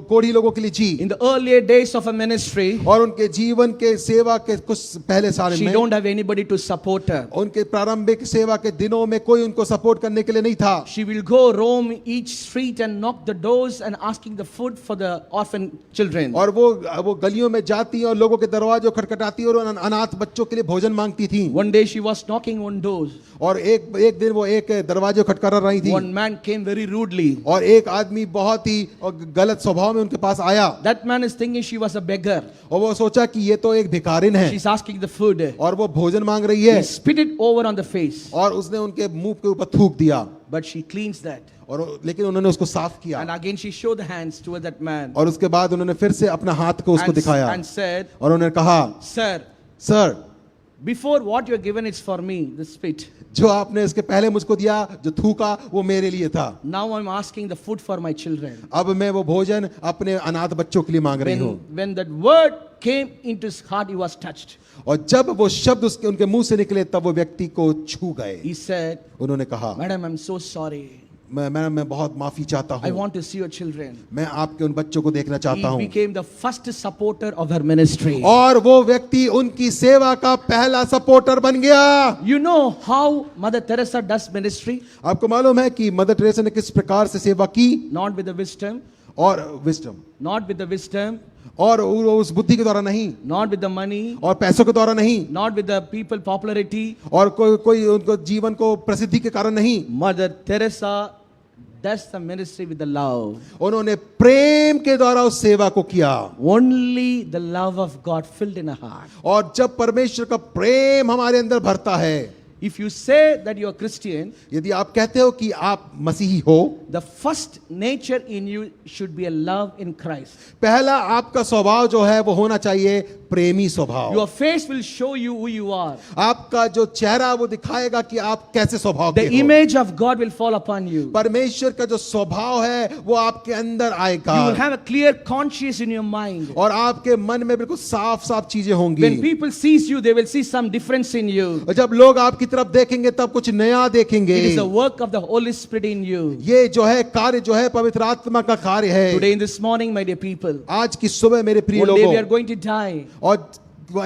कोढ़ी लोगों के लिए जी। In the earlier days of her ministry, और उनके जीवन के सेवा के कुछ पहले साल she में don't have anybody to support her. उनके प्रारंभिक सेवा के दिनों में कोई उनको सपोर्ट करने के लिए नहीं था। She will go roam each street and knock the doors and asking the food for the orphan children. और वो गलियों में जाती और लोगों के दरवाजों खटखटाती और अनाथ बच्चों के लिए भोजन मांगती थी। One day she was knocking on doors. और एक दिन वो एक दरवाजे खटखटा रही थी, One man came very rudely. और एक आदमी बहुत ही गलत स्वभाव में उनके पास आया, That man is thinking she was a beggar. और वो सोचा कि ये तो एक भिखारिन है, She's asking the food. और वो भोजन मांग रही है, He spit it over on the face, और उसने उनके मुंह के ऊपर थूक दिया, but she cleans that. और लेकिन उन्होंने उसको साफ किया, And again she showed the hands toward that man और उसके बाद उन्होंने फिर से अपना हाथ को उसको दिखाया, and said, और उन्होंने कहा, Sir, sir, before what you are given is for me, the spit. जो आपने इसके पहले मुझको दिया, जो थूका, वो मेरे लिए था। Now I'm asking the food for my children. अब मैं वो भोजन अपने अनाथ बच्चों के लिए मांग रही हूँ। When that word came into his heart, he was touched. और जब वो शब्द उनके मुंह से निकले, तब वो व्यक्ति को छू गए। He said, उन्होंने कहा, Madam, I'm so sorry. मैं बहुत माफी चाहता I हूँ, want to see your children. मैं आपके उन बच्चों को देखना चाहता He हूँ। became the first supporter of her ministry. और वो व्यक्ति उनकी सेवा का पहला सपोर्टर बन गया। You know how Mother Teresa does ministry? आपको मालूम है कि मदर टेरेसा ने किस प्रकार से सेवा की? Not with the wisdom, और wisdom, not with the wisdom, और उस बुद्धि के द्वारा नहीं, not with the money, और पैसों के द्वारा नहीं, not with the people popularity. और कोई उनको जीवन को प्रसिद्धि के कारण नहीं. Mother Teresa does the ministry with the love. उन्होंने प्रेम के द्वारा उस सेवा को किया. Only the love of God filled in her heart. और जब परमेश्वर का प्रेम हमारे अंदर भरता है, If you say that you are Christian, यदि आप कहते हो कि आप मसीही हो, the first nature in you should be a love in Christ. पहला आपका स्वभाव जो है वो होना चाहिए प्रेमी स्वभाव. Your face will show you who you are. आपका जो चेहरा वो दिखाएगा कि आप कैसे स्वभाव The के हो. image of God will fall upon you. परमेश्वर का जो स्वभाव है वो आपके अंदर आएगा. You will have a clear conscience in your mind. और आपके मन में बिल्कुल साफ साफ चीजें होंगी. When people sees you, they will see some difference in you. और जब लोग आपकी तरफ देखेंगे तब कुछ नया देखेंगे. It is the work of the Holy Spirit in you. ये जो है कार्य जो है पवित्र आत्मा का कार्य है. Today in this morning, my dear people, आज की सुबह मेरे प्रिय one day we लोगों, are going to die. और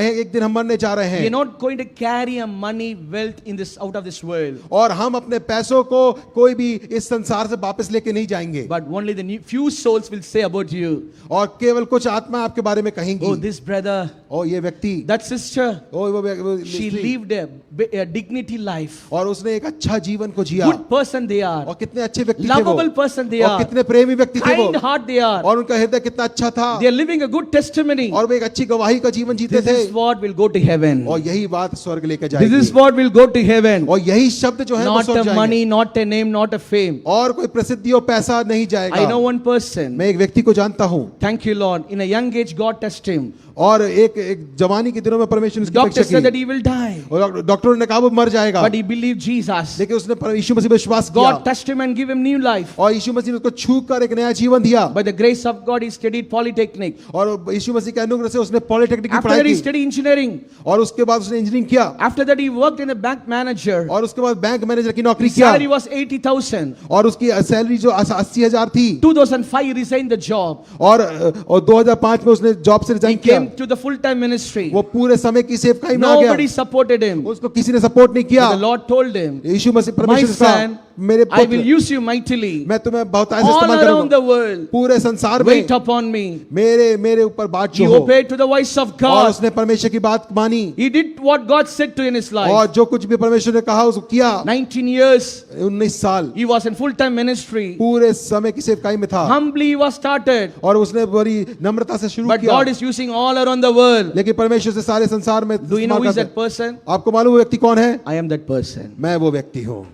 एक दिन हम मरने जा रहे We are हैं. not going to carry a money, wealth in this out of this world. और हम अपने पैसों को कोई भी इस संसार से वापस लेके नहीं जाएंगे. But only the few souls will say about you, और केवल कुछ आत्मा आपके बारे में कहेंगी. oh, this brother, ओ ये व्यक्ति, that sister, ओ वो she स्त्री, lived a dignity life. और उसने एक अच्छा जीवन को जिया. Good person they are. और कितने अच्छे व्यक्ति थे वो. Lovable person they और are. कितने प्रेमी व्यक्ति थे वो. Kind heart they are. और उनका हृदय कितना अच्छा था. They are living a good testimony. और वो एक अच्छी गवाही का जीवन जीते This थे. is what will go to heaven. और यही बात स्वर्ग लेकर This जाएगी. is what will go to heaven. और यही शब्द जो है वो Not स्वर्ग a जाएंगे. money, not a name, not a fame. और कोई प्रसिद्धि और पैसा नहीं जाएगा. I know one person. मैं एक व्यक्ति को जानता हूँ. Thank you, Lord. In a young age, God touched him. और एक जवानी के दिनों में परमेश्वर ने उसकी Doctor परीक्षा said that की. he will die. और डॉक्टरों ने कहा वो मर जाएगा. But he believed Jesus. लेकिन उसने यीशु मसीह पर विश्वास किया. God touched him and gave him new life. और यीशु मसीह ने उसको छू कर एक नया जीवन दिया. By the grace of God, he studied polytechnic. और यीशु मसीह के अनुग्रह से उसने पॉलिटेक्निक की After पढ़ाई that, he की. studied engineering. और उसके बाद उसने इंजीनियरिंग किया. After that, he worked in a bank manager. और उसके बाद बैंक मैनेजर की नौकरी His किया. salary was 80,000. और उसकी सैलरी जो 80,000 थी. 2005, he resigned the job. और 2005 में उसने जॉब से He रिजाइन किया. came to the full-time ministry. वो पूरे समय की सेवकाई में आ Nobody गया. supported him. उसको किसी ने सपोर्ट नहीं किया. The Lord told him, Yeshu Masih my परमेश्वर ने son, कहा, मेरे I will पुत्र, use you mightily. मैं तुम्हें बहुतायत से All इस्तेमाल around the करूंगा. world, पूरे संसार wait में upon me. मेरे ऊपर बात He जो हो. obeyed to the voice of और God. उसने परमेश्वर की बात मानी. He did what God said to in his और life. जो कुछ भी परमेश्वर ने कहा उसको किया. 19 years, 19 साल he was in full-time ministry. पूरे समय की सेवकाई में था. Humbly he was started. और उसने बड़ी नम्रता से शुरू But किया. God is using all around the world. लेकिन परमेश्वर से सारे संसार में Do you know इस्तेमाल who is करते that person? हैं. आपको मालूम वो व्यक्ति कौन है? I am that person. मैं वो व्यक्ति हूँ.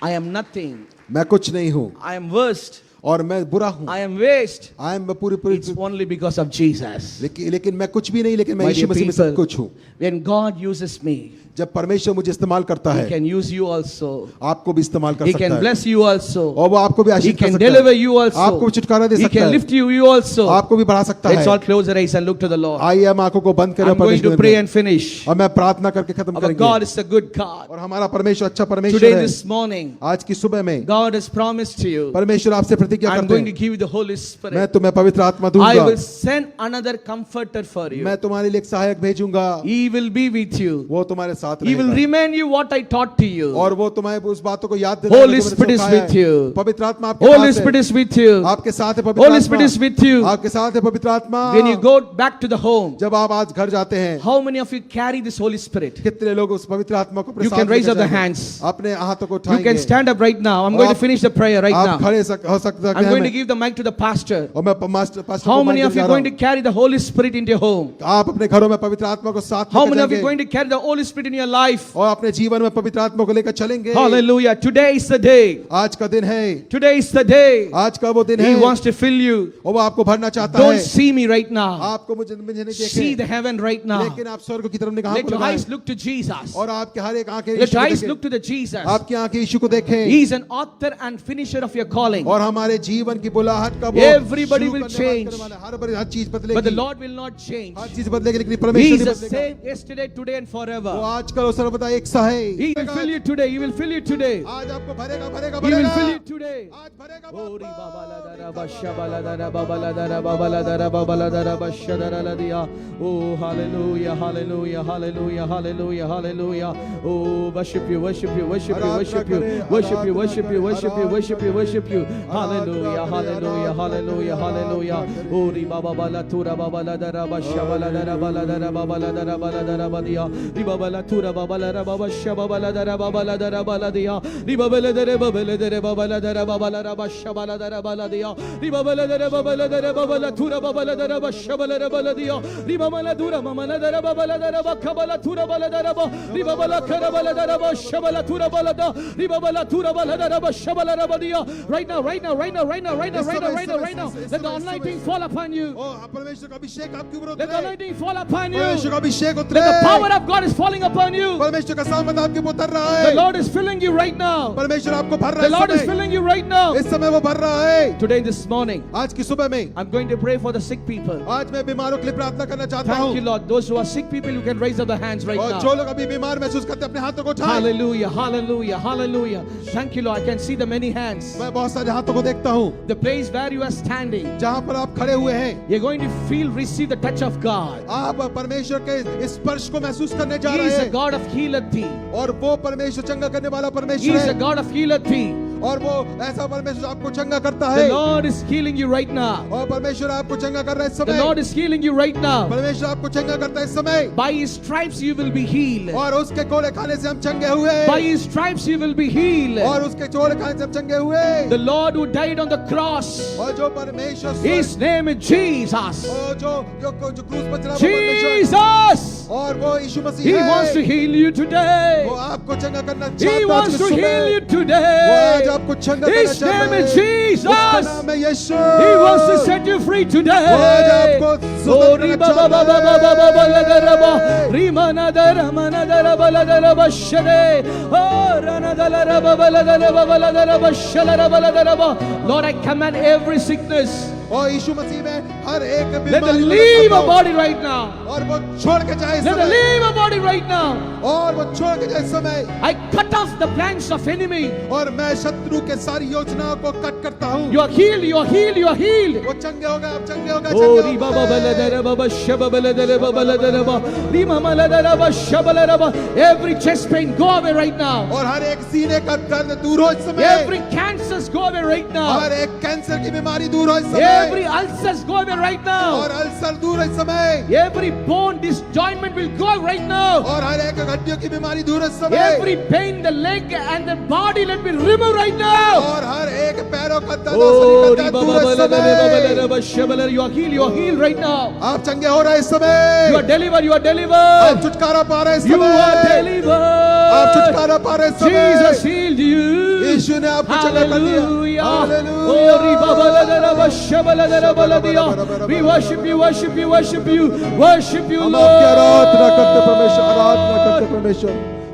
I am nothing. मैं कुछ नहीं हूँ. I am worst. और मैं बुरा हूँ. I am waste. I am पूरी It's only because of Jesus. लेकिन मैं कुछ भी नहीं, लेकिन मैं My यीशु dear मसीह में सब people, कुछ हूँ. when God uses me, जब परमेश्वर मुझे इस्तेमाल करता He है, can use you also. आपको भी इस्तेमाल कर He सकता can है. bless you also. और वो आपको भी He आशीष कर can सकता deliver है. you also. आपको भी छुटकारा दे He सकता can है. lift you also. आपको भी बढ़ा सकता Let's all है. close our eyes and look to the Lord. आइए हम आंखों को बंद करें. I'm going to परमेश्वर pray में. and finish. और मैं प्रार्थना करके खत्म Our करेंगे. God is a good God. और हमारा परमेश्वर अच्छा परमेश्वर Today, है. this morning, आज की सुबह में God has promised to you, परमेश्वर आपसे प्रतिज्ञा I'm करते going to हैं. give you the Holy मैं Spirit. तुम्हें पवित्र आत्मा I दूंगा. will send another comforter for you. मैं तुम्हारे लिए एक सहायक भेजूंगा. He will be with you. वो तुम्हारे साथ He will रहेगा. remind you what I taught to you. और वो तुम्हें उस बातों को याद दिलाएगा Holy जो मैंने Spirit is सिखाया with है. you. पवित्र आत्मा आपके Holy साथ Spirit है. is with you. आपके साथ है पवित्र Holy आत्मा. Spirit is with you. आपके साथ है पवित्र आत्मा. When you go back to the home, जब आप आज घर जाते हैं, how many of you carry this Holy Spirit? कितने लोग उस पवित्र आत्मा को अपने You साथ can raise लेकर up the जाएंगे? hands. अपने हाथों को You उठाएंगे. can stand up right now. I'm going to finish the prayer right आप now. खड़े हो सकते I'm going to हैं. give the mic to the pastor. और मैं पास्टर How को many माइक of you देने are जा going रहा to carry the Holy Spirit into your home? हूं. आप अपने घरों में पवित्र आत्मा को साथ How लेकर many of you are जाएंगे going to carry the Holy Spirit in your life? और अपने जीवन में पवित्र आत्मा को लेकर चलेंगे. Hallelujah. Today is the day. आज का दिन है. Today is the day. आज का वो दिन He है. wants to fill you. और वो आपको भरना चाहता Don't है. see me right now. आपको मुझे नहीं See the देखे, heaven right now. लेकिन आप स्वर्ग की तरफ निगाह Let को your eyes लगाएं. look to Jesus. और आपके हर एक आंखें Let यीशु your को eyes देखें. look to the Jesus. आपकी आंखें यीशु को देखें. He is an author and finisher of your calling. और हमारे जीवन की बुलाहट का वो Everybody शुरू will करने change. वाला है. हर चीज But the बदलेगी. Lord will not change. हर चीज बदलेगी, लेकिन He परमेश्वर is नहीं the बदलेगा. same yesterday, today and वो forever. आज कल और सर्वदा एक सा है. He will fill you today. He will fill you today. आज आपको भरेगा भरेगा He will भरेगा. fill you today. आज भरेगा Ori Baba. babaladara bashabaladara babaladara babaladara babaladara bashadara. Oh, hallelujah, hallelujah, hallelujah, hallelujah, hallelujah. Oh, worship you, worship you, worship you, worship you, worship you, worship you, worship you, worship you, worship you. Hallelujah. Hallelujah, hallelujah, hallelujah, hallelujah. Ori baba bala tura baba la dara basha bala dara bala dara baba la dara bala dara badia. Riba bala tura baba la dara baba sha baba la dara baba la dara bala dia. Riba bala dara baba la dara baba la dara baba la dara basha bala dara bala dia. Riba bala dara baba la dara baba la tura baba la dara basha bala dara bala dia. Riba bala dura mama la dara baba la dara baka bala tura bala dara ba. Riba bala kara bala dara basha bala tura bala da. Riba bala tura bala dara basha bala dara badia. Right now, right now, right now, right now, right now, right now, right now, right now. Let the anointing fall upon you. परमेश्वर का अभिषेक आपके ऊपर Let the उतरे anointing fall upon you. परमेश्वर का अभिषेक Let उतरे the power of God is falling upon you. परमेश्वर का सामर्थ आपके ऊपर उतर रहा The है Lord is filling you right now. परमेश्वर आपको भर The रहा Lord है is इस समय filling you right now. इस समय वो भर रहा है Today, this morning, आज की सुबह में I'm going to pray for the sick people. आज मैं बीमारों के लिए प्रार्थना करना चाहता Thank you, हूँ Lord. Those who are sick people, you can raise up the hands right और now. जो लोग अभी बीमार महसूस करते हैं अपने हाथों को उठाएं Hallelujah, hallelujah, hallelujah. Thank you, Lord. I can see the many hands. मैं बहुत सारे हाथों को देखता हूँ The place where you are standing, जहाँ पर आप खड़े हुए हैं you're going to receive the touch of God. आप परमेश्वर के स्पर्श को महसूस करने जा He रहे is a हैं God of healer thee. और वो परमेश्वर चंगा करने वाला He परमेश्वर is a है God of healer thee. और वो ऐसा परमेश्वर आपको चंगा करता The है Lord is healing you right now. और परमेश्वर आपको चंगा कर रहा है इस The समय Lord is healing you right now. परमेश्वर आपको चंगा करता है इस समय By His stripes you will be healed. और उसके कोड़े खाने से हम चंगे हुए By His stripes you will be healed. और उसके कोड़े खाने से हम चंगे हुए The Lord who died on the cross, और जो परमेश्वर His name is Jesus. और जो क्रूस पर चला वो परमेश्वर Jesus! और वो यीशु मसीह He है wants to heal you today. वो आपको चंगा करना He चाहता है wants आज to के heal you सुबह वो today. आज आपको चंगा करना His चाहता name है is Jesus. उसका नाम है यीशु He wants to set you free today. वो आज आपको Oh, स्वतंत्र riba करना ba ba ba ba ba ba la da ra ba. Rima na da ra ma na da ra ba la da ra ba shade. Oh, ra na da la ra ba ba la da ra ba ba la da ra ba shala ra ba la da ra ba. Lord, I command every sickness. और यीशु मसीह में हर एक Let them बीमारी leave our body right now. और वो छोड़ के जाए इस Let them समय leave our body right now. और वो छोड़ के जाए इस समय I cut off the plans of enemy. और मैं शत्रु के सारी योजनाओं को कट करता हूँ You are healed, you are healed, you are healed. वो चंगे हो गए आप चंगे हो गए Oh, चंगे riba हो ba ba la da ra ba ba shaba ba la da ra ba ba la da ra ba. Rima ma la da ra ba shaba la ra ba. Every chest pain go away right now. और हर एक सीने का दर्द दूर हो इस समय Every cancers go away right now. हर एक कैंसर की बीमारी दूर हो इस Every समय ulcers go away right now. और अल्सर दूर हो इस समय Every bone disjointment will go right now. और हर एक हड्डियों की बीमारी दूर हो इस समय Every pain, the leg and the body, let me remove right now. और हर एक पैरों का दर्द Oh, शरीर का riba दर्द ba दूर ba हो इस la da ra ba ba la समय ra ba shaba la ra. You are healed right now. आप चंगे हो रहे हैं इस You समय are delivered, you are आप delivered. छुटकारा पा रहे हैं इस You are समय आप delivered. छुटकारा पा रहे हैं इस Jesus समय healed you. यीशु ने आपको चंगा कर दिया Hallelujah. Hallelujah Oh, riba ba la da ra ba shaba la da ra ba la dia. We worship you, worship you, worship you, worship you, हम Lord. आपकी आराधना करते परमेश्वर आराधना करते परमेश्वर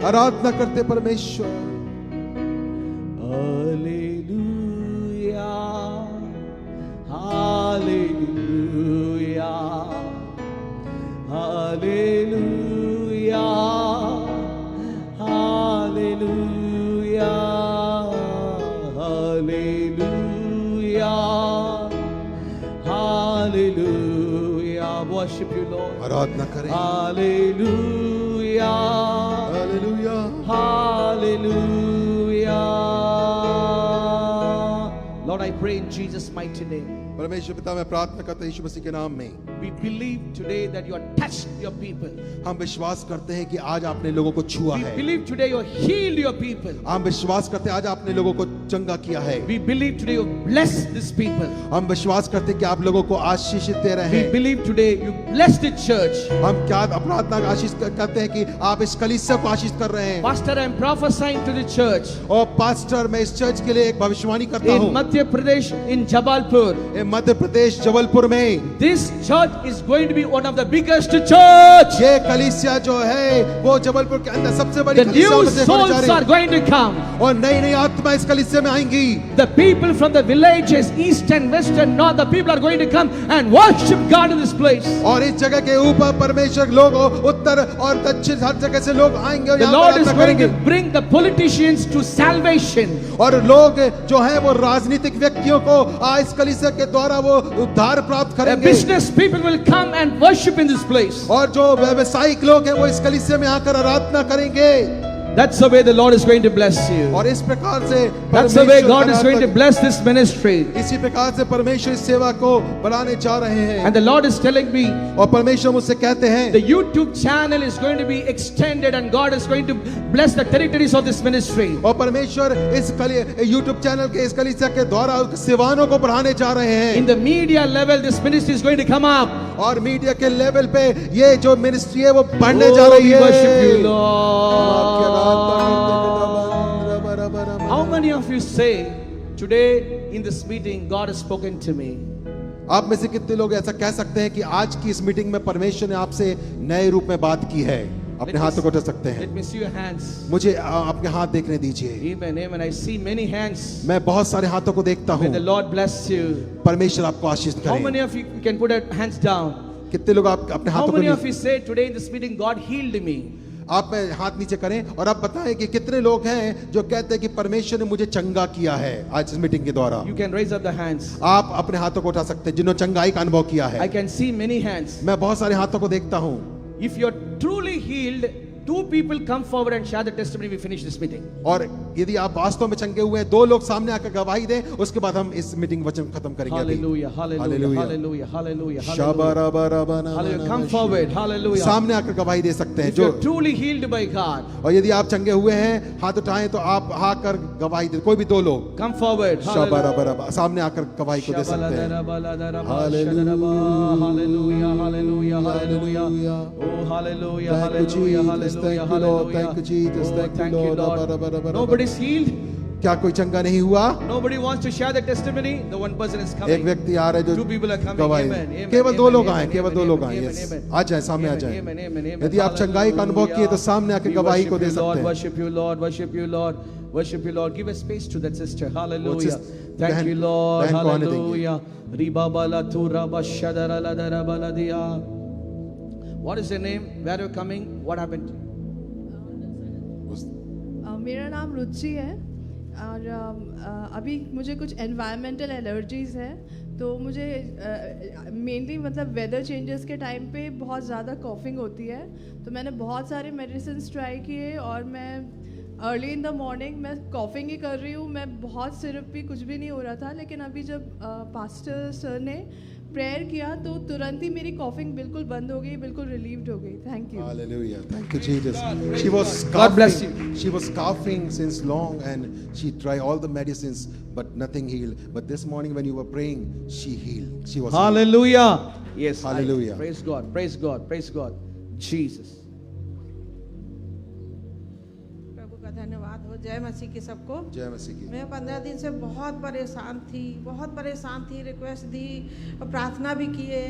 आराधना करते परमेश्वर Hallelujah. Hallelujah. Hallelujah. Hallelujah. Hallelujah. Worship you, Lord. आराधना करें Hallelujah. Hallelujah Hallelujah. Lord, I pray in Jesus' mighty name. परमेश्वर पिता मैं प्रार्थना करता हूं यीशु मसीह के नाम में We believe today that you are touched your people. हम विश्वास करते हैं कि आज आपने लोगों को छुआ We है believe today you healed your people. हम विश्वास करते हैं आज आपने लोगों को चंगा किया है We believe today you blessed these people. हम विश्वास करते हैं कि आप लोगों को आशीषित दे रहे We हैं believe today you blessed the church. हम क्या प्रार्थना आशीष करते हैं कि आप इस कलीसिया को आशीष कर रहे हैं Pastor, I am prophesying to the church और पास्टर मैं इस चर्च के लिए एक भविष्यवाणी करता in हूँ Madhya Pradesh, in Jabalpur. Madhya Pradesh Jabalpur में This church is going to be one of the biggest church. ये कलीसिया जो है वो जबलपुर के अंदर सबसे बड़ी The कलीसियाओं new में से होने जा souls रही are है going to come. और नई नई आत्मा इस कलीसिया में आएंगी The people from the villages, east and west and north, the people are going to come and worship God in this place. और इस जगह के ऊपर परमेश्वर लोग उत्तर और दक्षिण हर जगह से लोग आएंगे और The यहाँ Lord पर is आराधना going करेंगे to bring the politicians to salvation. और लोग जो है वो राजनीतिक व्यक्तियों को इस कलीसिया के द्वारा वो उद्धार प्राप्त The करेंगे business people will come and worship in this place. और जो व्यवसायिक लोग हैं वो इस कलीसिया में आकर आराधना करेंगे That's the way the Lord is going to bless you. और इस प्रकार से That's the way परमेश्वर God is going to धनात्मक- bless this ministry. इसी प्रकार से परमेश्वर इस सेवा को बढ़ाने जा रहे हैं And the Lord is telling me और परमेश्वर मुझसे कहते हैं the YouTube channel is going to be extended and God is going to bless the territories of this ministry. और परमेश्वर इस YouTube चैनल के इस कलीसिया के द्वारा सेवाओं को बढ़ाने जा रहे हैं In the media level, this ministry is going to come up. और मीडिया के लेवल पे ये जो मिनिस्ट्री है वो बढ़ने जा Oh, रही we है worship you, Lord. How many of you say, today in this meeting, God has spoken to me? आप में से कितने लोग ऐसा कह सकते हैं कि आज की इस मीटिंग में परमेश्वर ने आपसे नए रूप में बात की है? अपने हाथों को उठा सकते हैं। Let me see your hands. मुझे अपने हाथ देखने दीजिए। Amen, amen. I see many hands. मैं बहुत सारे हाथों को देखता May हूँ। the Lord bless you. परमेश्वर आपको आशीष How many करे। of you can put your hands down? कितने लोग आप अपने How हाथों को many of नीचे- you say, today in this meeting, God healed me? आप में हाथ नीचे करें और आप बताएं कि कितने लोग हैं जो कहते हैं कि परमेश्वर ने मुझे चंगा किया है आज इस मीटिंग के द्वारा। You can raise up the hands. आप अपने हाथों को उठा सकते हैं जिन्होंने चंगाई का अनुभव किया I है। can see many hands. मैं बहुत सारे हाथों को देखता हूँ। If you're truly healed, two people come forward and share the testimony. We finish this meeting. और यदि आप वास्तव में चंगे हुए हैं, दो लोग सामने आकर गवाही दें, उसके बाद हम इस मीटिंग वचन खत्म करेंगे अभी। Hallelujah, hallelujah, Hallelujah. hallelujah, hallelujah, hallelujah. शाबाराबाराबाना- Hallelujah. Come forward. Hallelujah. सामने आकर गवाही दे सकते हैं If जो you're truly healed by God, और यदि आप चंगे हुए हैं हाथ उठाएं तो आप आकर गवाही दे। कोई भी दो लोग come forward. Hallelujah. शाबाराबाराबा सामने आकर गवाही को दे सकते हैं। Hallelujah, hallelujah, hallelujah. Oh, hallelujah, hallelujah, hallelujah, hallelujah. Thank you, Jesus. Oh, Thank you, thank you, Lord. Nobody's healed. क्या कोई चंगा नहीं हुआ? Nobody wants to share the testimony. The one person is एक coming. व्यक्ति आ रहा है Two जो people are coming. गवाही Amen, amen, केवल दो amen, लोग amen, आए, केवल दो amen, लोग आए। amen, Yes. amen. आ जाए, सामने आ Amen, जाए। amen, amen, amen. यदि आप चंगाई का अनुभव किए तो सामने आके We गवाही को worship दे you, Lord, सकते हैं। worship you, Lord, worship you, Lord. Worship you, Lord. Give a space to that sister. Hallelujah. sis- Thank बहन- you, Lord. बहन को आने देंगे। Hallelujah. Riba bala tu raba shadara la dara bala dia. What is your name? Where are you coming? What happened? मेरा नाम रुचि है और अभी मुझे कुछ एनवायरमेंटल एलर्जीज़ है तो मुझे मेनली मतलब वेदर चेंजेस के टाइम पे बहुत ज़्यादा कॉफिंग होती है तो मैंने बहुत सारे मेडिसिन ट्राई किए और मैं अर्ली इन द मॉर्निंग मैं कॉफिंग ही कर रही हूँ मैं बहुत सिरप भी कुछ भी नहीं हो रहा था लेकिन अभी जब पास्टर सर ने प्रेयर किया तो तुरंत ही मेरी कॉफिंग बिल्कुल बंद हो गई बिल्कुल रिलीव्ड हो गई thank you Hallelujah. Thank you, Jesus. She was God bless coughing. She was coughing since long and she tried all the medicines, but nothing healed. But this morning when you were praying, she healed. She was healed. Hallelujah. Yes. Hallelujah. Praise God. Praise God. Praise God. Jesus. प्रभु का धन्यवाद हो जय मसीह की सबको जय मसीह की। मैं 15 दिन से बहुत परेशान थी रिक्वेस्ट दी और प्रार्थना भी किए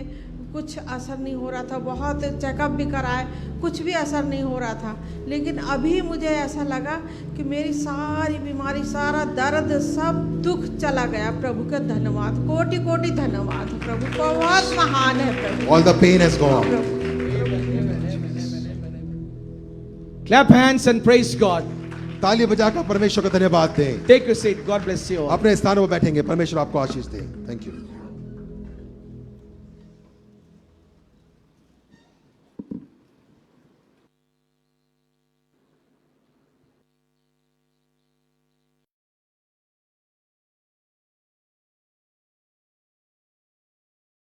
कुछ असर नहीं हो रहा था बहुत चेकअप भी कराए कुछ भी असर नहीं हो रहा था लेकिन अभी मुझे ऐसा लगा कि मेरी सारी बीमारी सारा दर्द सब दुख चला गया प्रभु का धन्यवाद कोटि कोटि धन्यवाद प्रभु बहुत महान है प्रभु All the pain has gone. Clap hands and praise God. ताली बजाकर परमेश्वर का धन्यवाद दें। Take your seat. God bless you all. अपने स्थानों पर बैठेंगे। परमेश्वर आपको आशीष दे। Thank you.